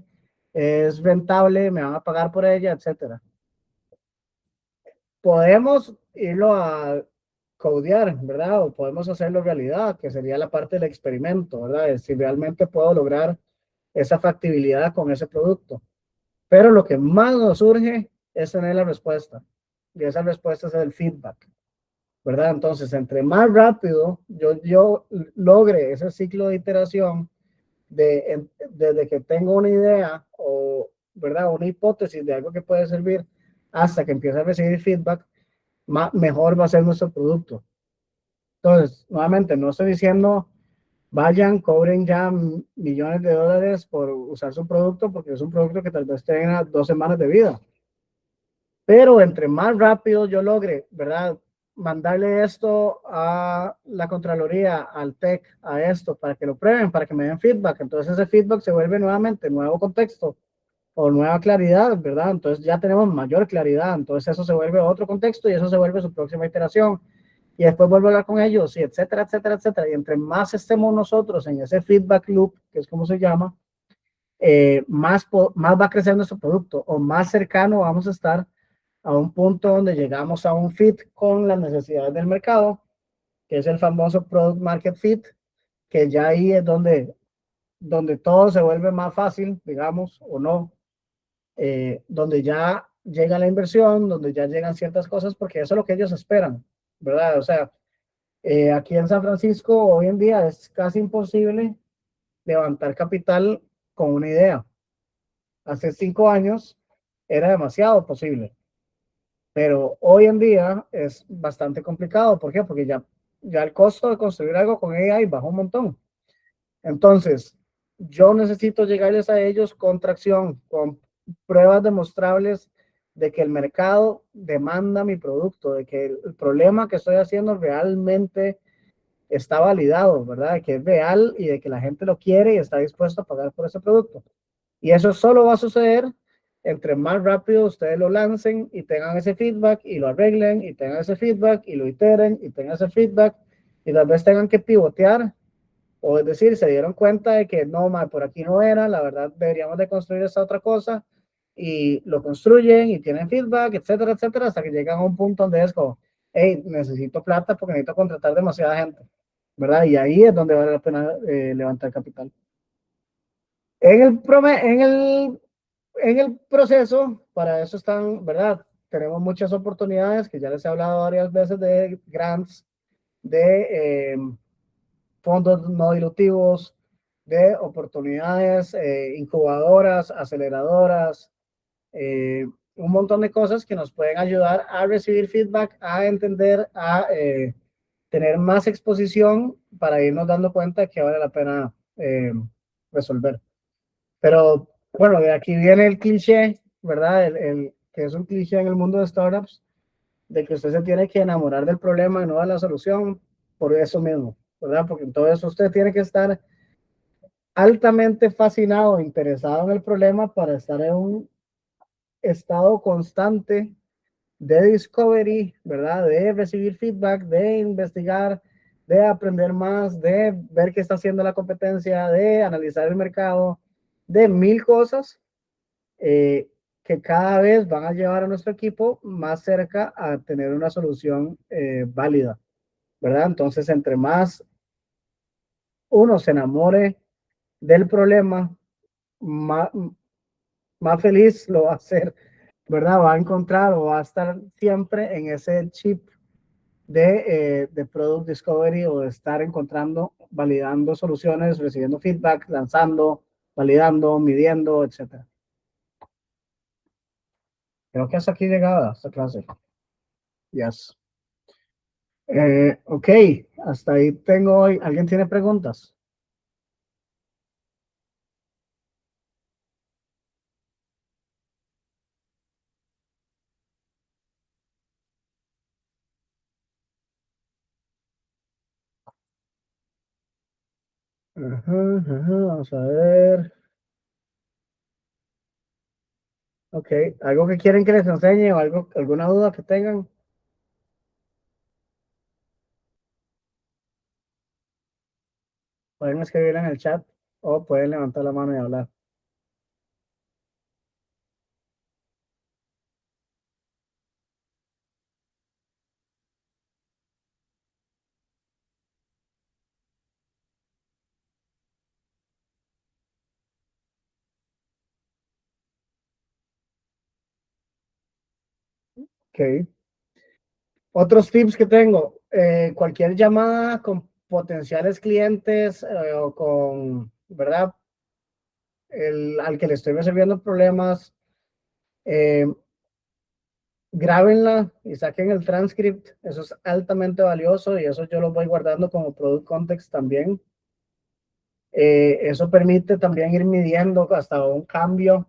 es rentable, me van a pagar por ella, etcétera. Podemos irlo a codear, ¿verdad? O podemos hacerlo realidad, que sería la parte del experimento, ¿verdad? Si realmente puedo lograr esa factibilidad con ese producto. Pero lo que más nos surge es tener la respuesta. Y esa respuesta es el feedback, ¿verdad? Entonces, entre más rápido yo logre ese ciclo de iteración desde que tengo una idea o, ¿verdad? Una hipótesis de algo que puede servir hasta que empiece a recibir feedback, mejor va a ser nuestro producto. Entonces, nuevamente, no estoy diciendo vayan, cobren ya millones de dólares por usar su producto, porque es un producto que tal vez tenga 2 semanas de vida. Pero entre más rápido yo logre, ¿verdad? Mandarle esto a la Contraloría, al TEC, a esto, para que lo prueben, para que me den feedback. Entonces ese feedback se vuelve nuevamente nuevo contexto o nueva claridad, ¿verdad? Entonces ya tenemos mayor claridad. Entonces eso se vuelve otro contexto y eso se vuelve su próxima iteración. Y después vuelvo a hablar con ellos, y etcétera, etcétera, etcétera. Y entre más estemos nosotros en ese feedback loop, que es como se llama, más va a crecer nuestro producto o más cercano vamos a estar a un punto donde llegamos a un fit con las necesidades del mercado, que es el famoso product market fit, que ya ahí es donde todo se vuelve más fácil, digamos, o no, donde ya llega la inversión, donde ya llegan ciertas cosas, porque eso es lo que ellos esperan, ¿verdad? O sea, aquí en San Francisco hoy en día es casi imposible levantar capital con una idea. Hace 5 años era demasiado posible, pero hoy en día es bastante complicado. ¿Por qué? Porque ya el costo de construir algo con AI bajó un montón. Entonces, yo necesito llegarles a ellos con tracción, con pruebas demostrables de que el mercado demanda mi producto, de que el problema que estoy haciendo realmente está validado, ¿verdad? De que es real y de que la gente lo quiere y está dispuesto a pagar por ese producto. Y eso solo va a suceder entre más rápido ustedes lo lancen y tengan ese feedback y lo arreglen y tengan ese feedback y lo iteren y tengan ese feedback y tal vez tengan que pivotear o es decir, se dieron cuenta de que no, por aquí no era, la verdad deberíamos de construir esta otra cosa y lo construyen y tienen feedback, etcétera, etcétera, hasta que llegan a un punto donde es como, hey, necesito plata porque necesito contratar demasiada gente, ¿verdad? Y ahí es donde vale la pena levantar capital. En el proceso, para eso están, ¿verdad? Tenemos muchas oportunidades que ya les he hablado varias veces de grants, de fondos no dilutivos, de oportunidades, incubadoras, aceleradoras, un montón de cosas que nos pueden ayudar a recibir feedback, a entender, a tener más exposición para irnos dando cuenta que vale la pena resolver. Pero bueno, de aquí viene el cliché, ¿verdad? Que es un cliché en el mundo de startups, de que usted se tiene que enamorar del problema y no de la solución por eso mismo, ¿verdad? Porque entonces usted tiene que estar altamente fascinado, interesado en el problema para estar en un estado constante de discovery, ¿verdad? De recibir feedback, de investigar, de aprender más, de ver qué está haciendo la competencia, de analizar el mercado, de mil cosas que cada vez van a llevar a nuestro equipo más cerca a tener una solución válida, ¿verdad? Entonces, entre más uno se enamore del problema, más feliz lo va a hacer, ¿verdad? Va a encontrar o va a estar siempre en ese chip de Product Discovery o de estar encontrando, validando soluciones, recibiendo feedback, lanzando, validando, midiendo, etcétera. Creo que hasta aquí llegaba esta clase. Yes. Ok, hasta ahí tengo hoy. ¿Alguien tiene preguntas? Vamos a ver. Ok, ¿algo que quieren que les enseñe o algo, alguna duda que tengan? Pueden escribir en el chat o pueden levantar la mano y hablar. Ok. Otros tips que tengo, cualquier llamada con potenciales clientes o con, ¿verdad? Al que le estoy resolviendo problemas, eh, grábenla y saquen el transcript. Eso es altamente valioso y eso yo lo voy guardando como product context también. Eso permite también ir midiendo hasta un cambio.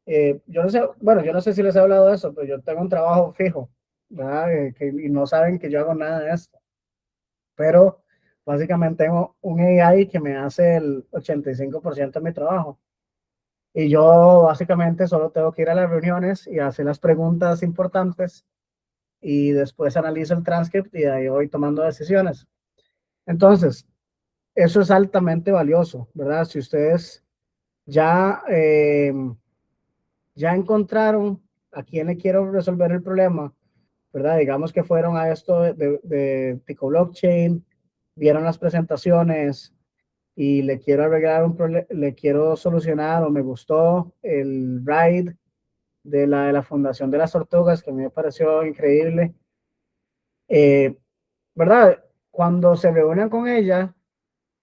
Yo no sé, bueno, yo no sé si les he hablado de eso, pero yo tengo un trabajo fijo, ¿verdad? Y no saben que yo hago nada de esto, pero básicamente tengo un AI que me hace el 85% de mi trabajo. Y yo básicamente solo tengo que ir a las reuniones y hacer las preguntas importantes y después analizo el transcript y de ahí voy tomando decisiones. Entonces, eso es altamente valioso, ¿verdad? Si ustedes ya, ya encontraron a quién le quiero resolver el problema, ¿verdad? Digamos que fueron a esto de Tico Blockchain, vieron las presentaciones y le quiero arreglar un problema, le quiero solucionar o me gustó el ride de la Fundación de las Tortugas, que a mí me pareció increíble. Eh, ¿Verdad? Cuando se reúnan con ella,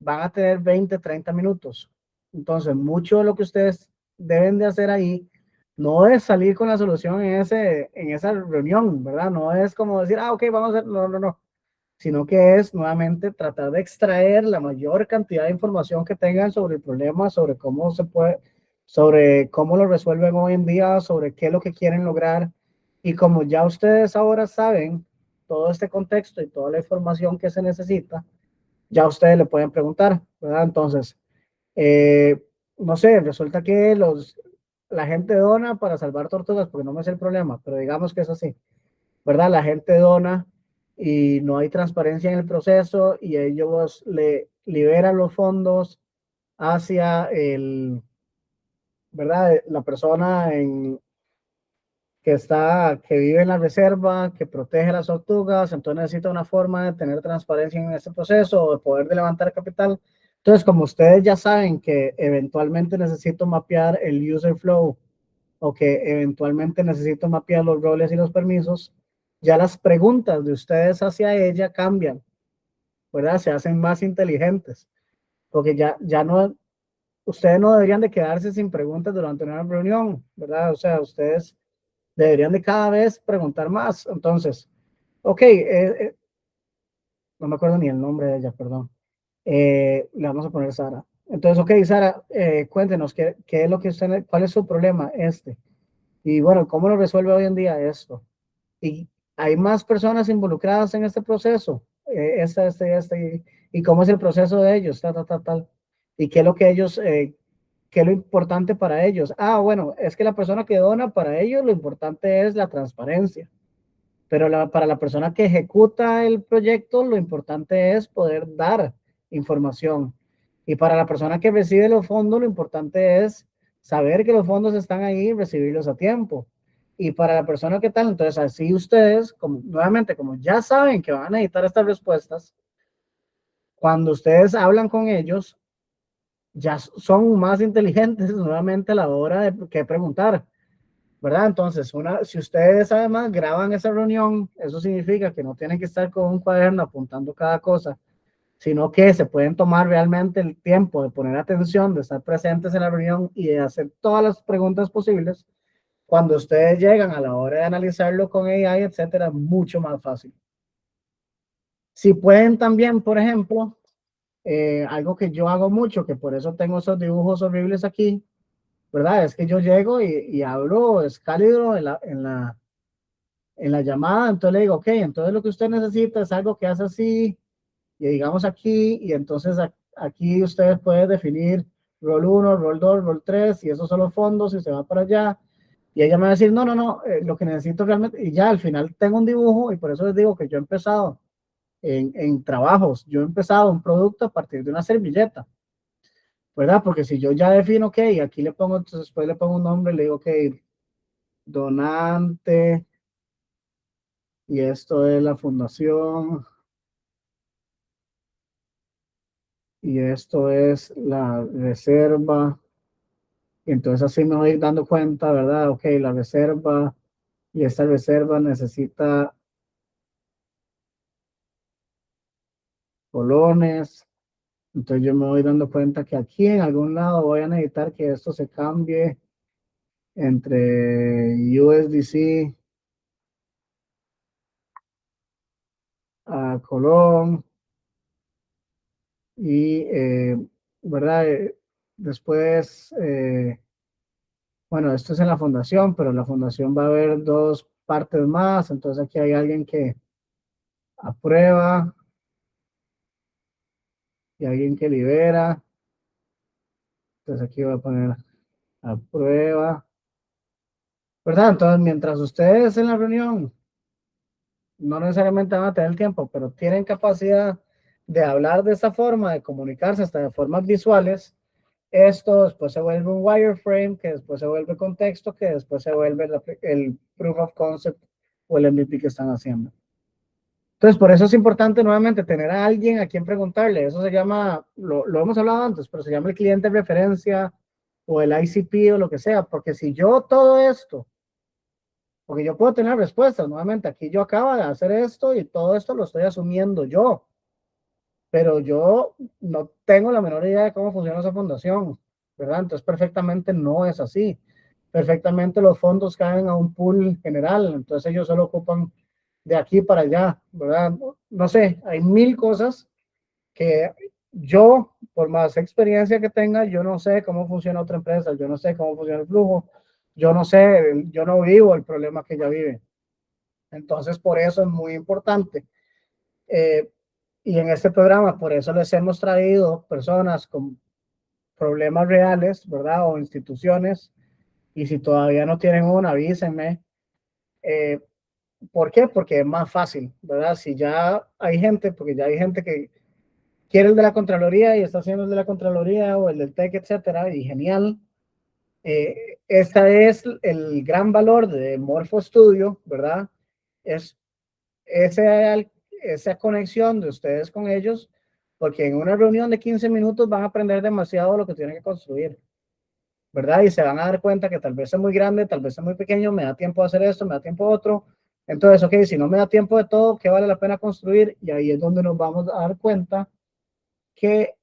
van a tener 20, 30 minutos. Entonces, mucho de lo que ustedes deben de hacer ahí no es salir con la solución en esa reunión, ¿verdad? No es como decir, ah, ok, vamos a hacer, no, no, no, sino que es nuevamente tratar de extraer la mayor cantidad de información que tengan sobre el problema, sobre cómo se puede, sobre cómo lo resuelven hoy en día, sobre qué es lo que quieren lograr. Y como ya ustedes ahora saben todo este contexto y toda la información que se necesita, ya ustedes le pueden preguntar, ¿verdad? Entonces, eh, no sé, resulta que la gente dona para salvar tortugas, porque no me es el problema, pero digamos que es así, ¿verdad? La gente dona y no hay transparencia en el proceso y ellos le liberan los fondos hacia ¿verdad? La persona que vive en la reserva, que protege las tortugas, entonces necesita una forma de tener transparencia en ese proceso o de poder de levantar capital. Entonces, como ustedes ya saben que eventualmente necesito mapear el user flow o que eventualmente necesito mapear los roles y los permisos, ya las preguntas de ustedes hacia ella cambian, ¿verdad? Se hacen más inteligentes, porque ya no, ustedes no deberían de quedarse sin preguntas durante una reunión, ¿verdad? O sea, ustedes deberían de cada vez preguntar más. Entonces, ok, no me acuerdo ni el nombre de ella, perdón. Le vamos a poner Sara. Entonces, ok, Sara, cuéntenos qué es lo que usted, cuál es su problema y bueno, ¿cómo lo resuelve hoy en día esto? Y hay más personas involucradas en este proceso, y cómo es el proceso de ellos, tal. Y qué es lo que ellos, qué es lo importante para ellos. Ah, bueno, es que la persona que dona para ellos, lo importante es la transparencia. Pero para la persona que ejecuta el proyecto, lo importante es poder dar información. Y para la persona que recibe los fondos, lo importante es saber que los fondos están ahí y recibirlos a tiempo. Y para la persona que tal, entonces así ustedes, como, nuevamente, como ya saben que van a necesitar estas respuestas, cuando ustedes hablan con ellos, ya son más inteligentes nuevamente a la hora de que preguntar. ¿Verdad? Entonces, si ustedes además graban esa reunión, eso significa que no tienen que estar con un cuaderno apuntando cada cosa, sino que se pueden tomar realmente el tiempo de poner atención, de estar presentes en la reunión y de hacer todas las preguntas posibles. Cuando ustedes llegan a la hora de analizarlo con AI, etcétera, mucho más fácil. Si pueden también, por ejemplo, algo que yo hago mucho, que por eso tengo esos dibujos horribles aquí, ¿verdad? Es que yo llego y hablo, es cálido en la llamada, entonces le digo, ok, entonces lo que usted necesita es algo que hace así, y digamos aquí, y entonces aquí ustedes pueden definir rol 1, rol 2, rol 3, y esos son los fondos, y se va para allá, y ella me va a decir, no, no, no, lo que necesito realmente, y ya al final tengo un dibujo, y por eso les digo que yo he empezado en trabajos, yo he empezado un producto a partir de una servilleta, ¿verdad? Porque si yo ya defino, ok, aquí le pongo, entonces después le pongo un nombre, le digo, ok, donante, y esto es la fundación, y esto es la reserva. Y entonces así me voy dando cuenta, ¿verdad? Ok, la reserva y esta reserva necesita colones. Entonces yo me voy dando cuenta que aquí en algún lado voy a necesitar que esto se cambie entre USDC a Colón y, ¿verdad? Después, bueno, esto es en la fundación, pero en la fundación va a haber dos partes más, entonces aquí hay alguien que aprueba y alguien que libera, entonces aquí voy a poner aprueba, ¿verdad? Entonces, mientras ustedes en la reunión no necesariamente van a tener el tiempo, pero tienen capacidad de hablar de esta forma, de comunicarse hasta de formas visuales, esto después se vuelve un wireframe, que después se vuelve contexto, que después se vuelve el proof of concept o el MVP que están haciendo. Entonces, por eso es importante nuevamente tener a alguien a quien preguntarle. Eso se llama, lo hemos hablado antes, pero se llama el cliente de referencia o el ICP o lo que sea, porque si yo todo esto, porque yo puedo tener respuestas, nuevamente, aquí yo acabo de hacer esto y todo esto lo estoy asumiendo yo, pero yo no tengo la menor idea de cómo funciona esa fundación, ¿verdad? Entonces, perfectamente no es así. Perfectamente los fondos caen a un pool general, entonces ellos solo ocupan de aquí para allá, ¿verdad? No sé, hay mil cosas que yo, por más experiencia que tenga, yo no sé cómo funciona otra empresa, yo no sé cómo funciona el flujo, yo no sé, yo no vivo el problema que ella vive. Entonces, por eso es muy importante. Eh, y en este programa, por eso les hemos traído personas con problemas reales, ¿verdad? O instituciones. Y si todavía no tienen una, avísenme. Eh, ¿Por qué? Porque es más fácil, ¿verdad? Si ya hay gente, porque ya hay gente que quiere el de la Contraloría y está haciendo el de la Contraloría o el del TEC, etcétera, y genial. Este es el gran valor de Morpho Studio, ¿verdad? Es ese, esa conexión de ustedes con ellos, porque en una reunión de 15 minutos van a aprender demasiado lo que tienen que construir, ¿verdad? Y se van a dar cuenta que tal vez es muy grande, tal vez es muy pequeño, me da tiempo de hacer esto, me da tiempo de otro. Entonces, ok, si no me da tiempo de todo, ¿qué vale la pena construir? Y ahí es donde nos vamos a dar cuenta que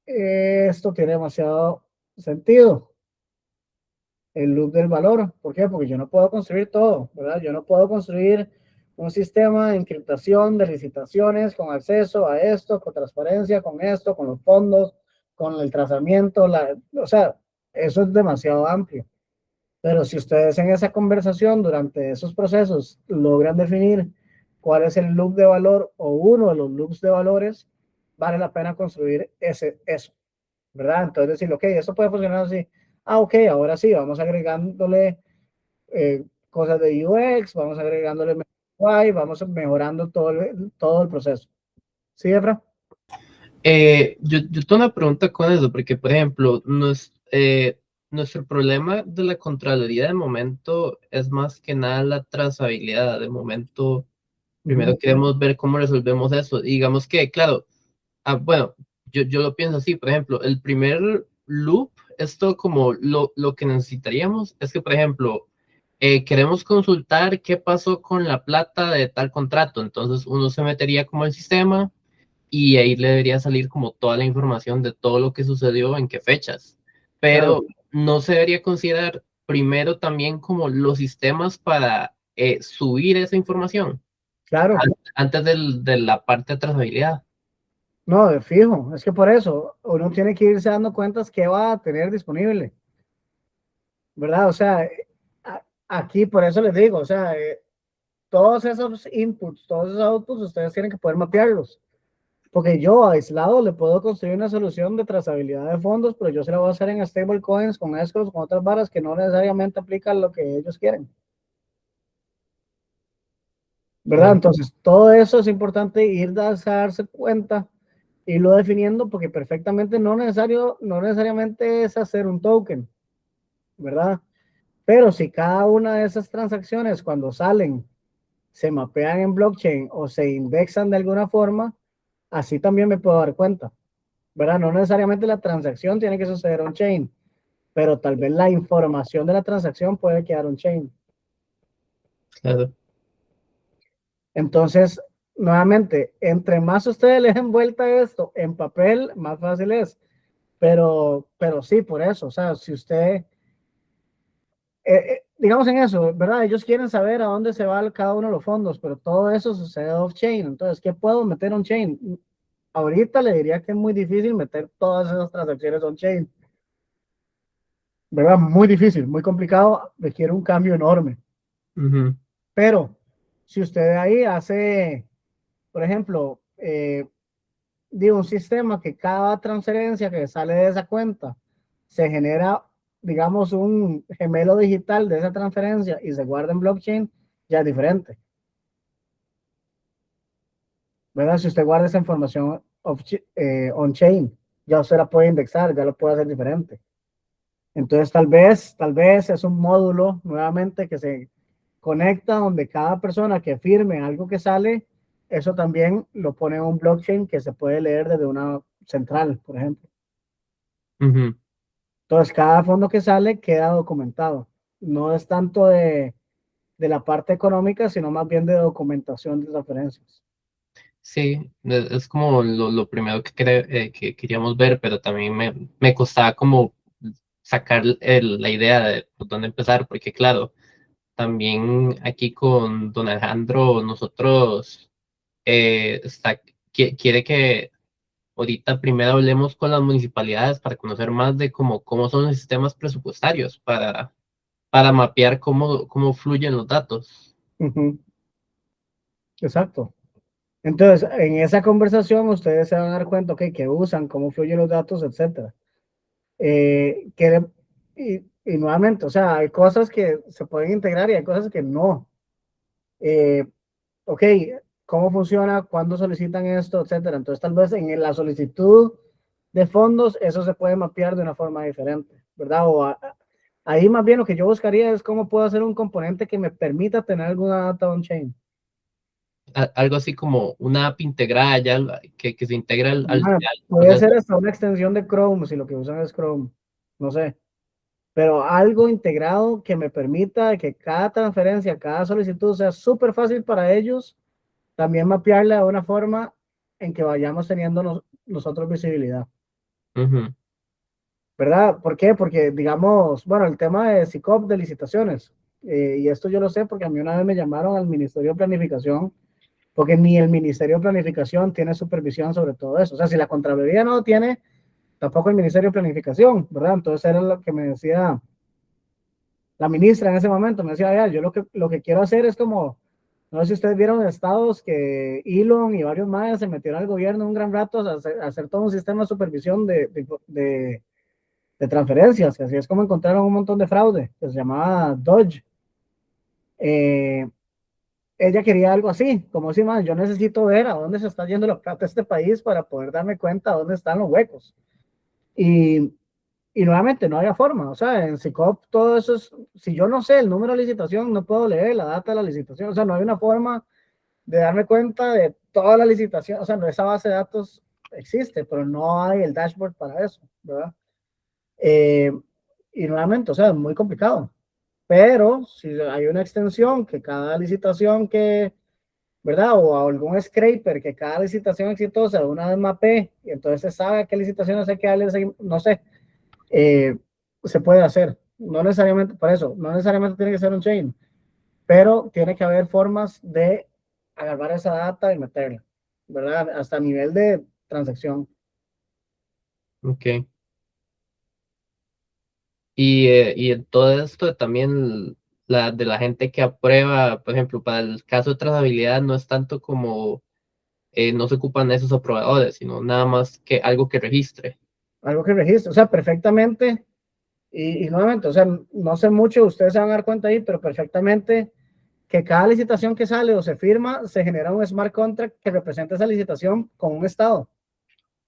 esto tiene demasiado sentido. El loop del valor. ¿Por qué? Porque yo no puedo construir todo, ¿verdad? Yo no puedo construir un sistema de encriptación de licitaciones con acceso a esto, con transparencia, con esto, con los fondos, con el trazamiento, o sea, eso es demasiado amplio. Pero si ustedes en esa conversación durante esos procesos logran definir cuál es el loop de valor o uno de los loops de valores, vale la pena construir eso. ¿Verdad? Entonces decir, ok, eso puede funcionar así. Ah, ok, ahora sí, vamos agregándole cosas de UX, vamos agregándole UI, vamos mejorando todo el proceso. ¿Sí, Efra? Yo tengo una pregunta con eso, porque, por ejemplo, nuestro problema de la Contraloría de momento es más que nada la trazabilidad. De momento, primero queremos ver cómo resolvemos eso. Digamos que, claro, bueno, yo lo pienso así, por ejemplo, el primer loop, esto como lo que necesitaríamos es que, por ejemplo, queremos consultar qué pasó con la plata de tal contrato. Entonces, uno se metería como al sistema y ahí le debería salir como toda la información de todo lo que sucedió, en qué fechas. Claro, Pero no se debería considerar primero también como los sistemas para subir esa información claro. antes de la parte de trazabilidad. No, de fijo. Es que por eso uno tiene que irse dando cuentas qué va a tener disponible. ¿Verdad? O sea, aquí por eso les digo, o sea, todos esos inputs, todos esos outputs, ustedes tienen que poder mapearlos. Porque yo aislado le puedo construir una solución de trazabilidad de fondos, pero yo se la voy a hacer en stablecoins, con escrows, con otras varas que no necesariamente aplican lo que ellos quieren. ¿Verdad? Oh, Entonces, todo eso es importante ir a darse cuenta, irlo definiendo, porque perfectamente no necesariamente es hacer un token, ¿verdad? Pero si cada una de esas transacciones cuando salen se mapean en blockchain o se indexan de alguna forma, así también me puedo dar cuenta, ¿verdad? No necesariamente la transacción tiene que suceder on-chain, pero tal vez la información de la transacción puede quedar on-chain. claro. Entonces, nuevamente, entre más ustedes le den vuelta a esto en papel, más fácil es. Pero sí, por eso, o sea, si usted, digamos en eso, ¿verdad? Ellos quieren saber a dónde se va cada uno de los fondos, pero todo eso sucede off-chain. Entonces, ¿qué puedo meter on-chain? Ahorita le diría que es muy difícil meter todas esas transacciones on-chain, ¿verdad? Muy difícil, muy complicado, requiere un cambio enorme. Ujú. Pero si usted ahí hace, por ejemplo, digo, un sistema que cada transferencia que sale de esa cuenta se genera, digamos, un gemelo digital de esa transferencia y se guarda en blockchain, ya es diferente, ¿verdad? Si usted guarda esa información on-chain, ya usted la puede indexar, ya lo puede hacer diferente. Entonces, tal vez es un módulo nuevamente que se conecta donde cada persona que firme algo que sale, eso también lo pone en un blockchain que se puede leer desde una central, por ejemplo. Ujú. Entonces, cada fondo que sale queda documentado. No es tanto de la parte económica, sino más bien de documentación de transferencias. Sí, es como lo primero que queríamos ver, pero también me costaba como sacar la idea de por dónde empezar, porque claro, también aquí con don Alejandro, nosotros quiere que ahorita primero hablemos con las municipalidades para conocer más de cómo son los sistemas presupuestarios, para mapear cómo fluyen los datos. Ujú. Exacto. Entonces, en esa conversación ustedes se van a dar cuenta, ok, que usan, cómo fluyen los datos, etcétera. Que, y nuevamente, o sea, hay cosas que se pueden integrar y hay cosas que no. Eh, ok, ¿cómo funciona? ¿Cuándo solicitan esto? Etcétera. Entonces, tal vez en la solicitud de fondos, eso se puede mapear de una forma diferente, ¿verdad? Ahí más bien lo que yo buscaría es cómo puedo hacer un componente que me permita tener alguna data on-chain. Algo así como una app integrada ya que se integra al Puede proceso. ser hasta una extensión de Chrome, si lo que usan es Chrome, no sé, pero algo integrado que me permita que cada transferencia, cada solicitud sea súper fácil para ellos, también mapearla de una forma en que vayamos teniendo nosotros visibilidad, Ujú. ¿verdad? ¿Por qué? Porque, digamos, bueno, el tema de SICOP de licitaciones, y esto yo lo sé porque a mí una vez me llamaron al Ministerio de Planificación, porque ni el Ministerio de Planificación tiene supervisión sobre todo eso. O sea, si la Contraloría no tiene, tampoco el Ministerio de Planificación, ¿verdad? Entonces era lo que me decía la ministra en ese momento, me decía, yo lo que quiero hacer es como, no sé si ustedes vieron estados que Elon y varios más se metieron al gobierno un gran rato a hacer todo un sistema de supervisión de transferencias, que así es como encontraron un montón de fraude, que se llamaba Dodge. Eh, ella quería algo así, como si, man, yo necesito ver a dónde se está yendo la plata de este país para poder darme cuenta dónde están los huecos. Y, y nuevamente, no había forma, o sea, en SICOP todo eso es, si yo no sé el número de licitación, no puedo leer la data de la licitación, o sea, no hay una forma de darme cuenta de toda la licitación, o sea, no, esa base de datos existe, pero no hay el dashboard para eso, ¿verdad? Eh, y nuevamente, o sea, es muy complicado, pero si hay una extensión que cada licitación que, ¿verdad? O algún scraper que cada licitación exitosa una vez mapee y entonces se sabe a qué licitaciones hay que darle, no sé, eh, se puede hacer. No necesariamente, por eso, no necesariamente tiene que ser un chain, pero tiene que haber formas de agarrar esa data y meterla, ¿verdad? Hasta a nivel de transacción. Ok. Y en todo esto también de la gente que aprueba, por ejemplo, para el caso de trazabilidad no es tanto como no se ocupan esos aprobadores, sino nada más que algo que registre. Algo que registre, o sea, perfectamente. Y nuevamente, o sea, no sé mucho, ustedes se van a dar cuenta ahí, pero perfectamente que cada licitación que sale o se firma, se genera un smart contract que representa esa licitación con un estado,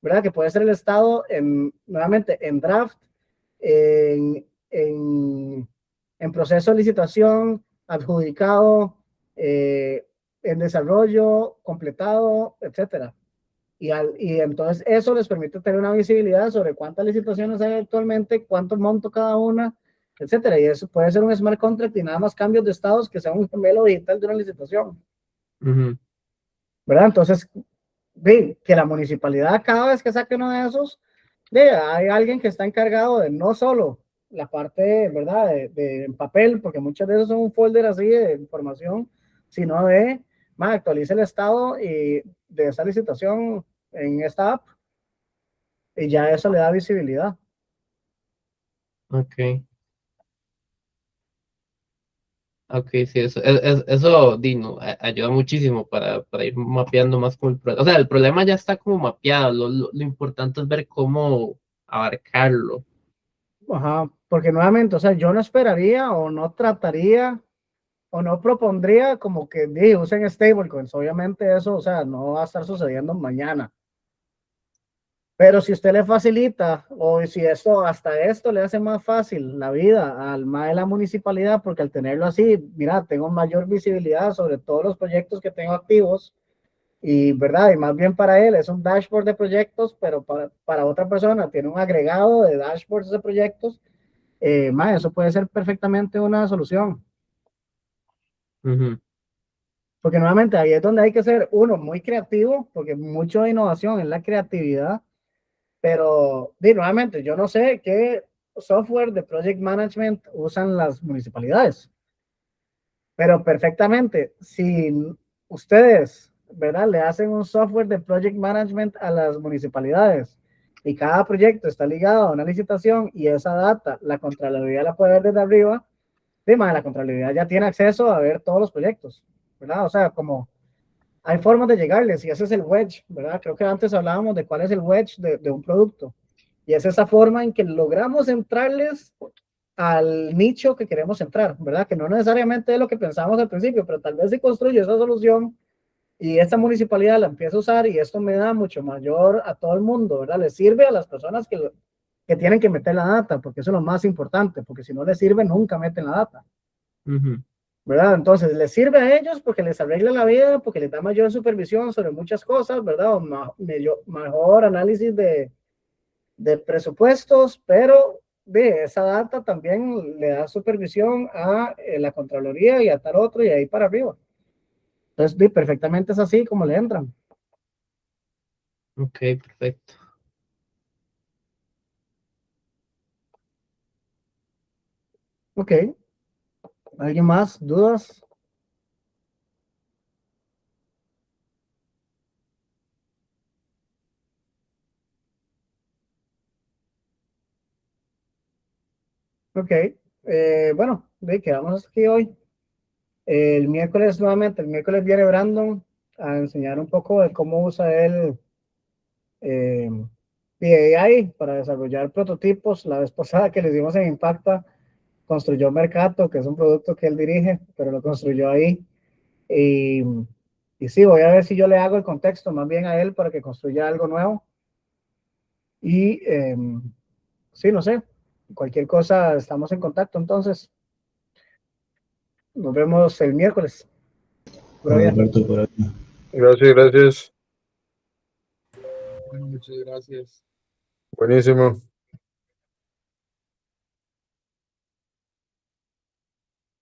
¿verdad? Que puede ser el estado nuevamente en draft, en proceso de licitación, adjudicado, eh, en desarrollo, completado, etcétera. Y entonces eso les permite tener una visibilidad sobre cuántas licitaciones hay actualmente, cuánto monto cada una, etcétera. Y eso puede ser un smart contract y nada más cambios de estados que sea un gemelo digital de una licitación, ¿verdad? Entonces, que la municipalidad cada vez que saque uno de esos, hay alguien que está encargado de no solo la parte, ¿verdad?, de papel, porque muchos de esos son un folder así de información, sino de, actualice el estado y de esa licitación en esta app, y ya eso le da visibilidad. Ok. Ok, sí, eso Dino, ayuda muchísimo para ir mapeando más como el problema. O sea, el problema ya está como mapeado, lo importante es ver cómo abarcarlo. Ajá, porque nuevamente, o sea, yo no esperaría o no trataría o no propondría como que usen stablecoins. Obviamente eso, o sea, no va a estar sucediendo mañana. Pero si usted le facilita, o si esto, hasta esto le hace más fácil la vida al MAE de la municipalidad, porque al tenerlo así, mira, tengo mayor visibilidad sobre todos los proyectos que tengo activos, y verdad, y más bien para él es un dashboard de proyectos, pero para otra persona tiene un agregado de dashboards de proyectos, MAE, eso puede ser perfectamente una solución. Porque nuevamente ahí es donde hay que ser uno muy creativo, porque mucho de innovación es la creatividad. Pero, nuevamente, yo no sé qué software de project management usan las municipalidades, pero perfectamente, si ustedes, ¿verdad?, le hacen un software de project management a las municipalidades y cada proyecto está ligado a una licitación y esa data, la Contraloría la puede ver desde arriba, la Contraloría ya tiene acceso a ver todos los proyectos, ¿verdad? O sea, como hay formas de llegarles y ese es el wedge, ¿verdad? Creo que antes hablábamos de cuál es el wedge de un producto. Y es esa forma en que logramos entrarles al nicho que queremos entrar, ¿verdad? Que no necesariamente es lo que pensamos al principio, pero tal vez se construye esa solución y esta municipalidad la empieza a usar y esto me da mucho mayor a todo el mundo, ¿verdad? Le sirve a las personas que tienen que meter la data, porque eso es lo más importante, porque si no les sirve, nunca meten la data. ¿Verdad? Entonces, les sirve a ellos porque les arregla la vida, porque les da mayor supervisión sobre muchas cosas, ¿verdad? O mejor análisis de presupuestos, pero de esa data también le da supervisión a la Contraloría y a tal otro y ahí para arriba. Entonces, perfectamente es así como le entran. Ok, perfecto. Ok. ¿Alguien más? ¿Dudas? Ok. Bueno, quedamos aquí hoy. El miércoles nuevamente, el miércoles viene Brandon a enseñar un poco de cómo usa él AI para desarrollar prototipos. La vez pasada que le dimos en Impacta, construyó Mercato, que es un producto que él dirige, pero lo construyó ahí. Y, y sí, voy a ver si yo le hago el contexto más bien a él para que construya algo nuevo. Y sí, no sé, cualquier cosa, estamos en contacto. Entonces, nos vemos el miércoles. Alberto, por aquí. Gracias, gracias. Bueno, muchas gracias. Buenísimo.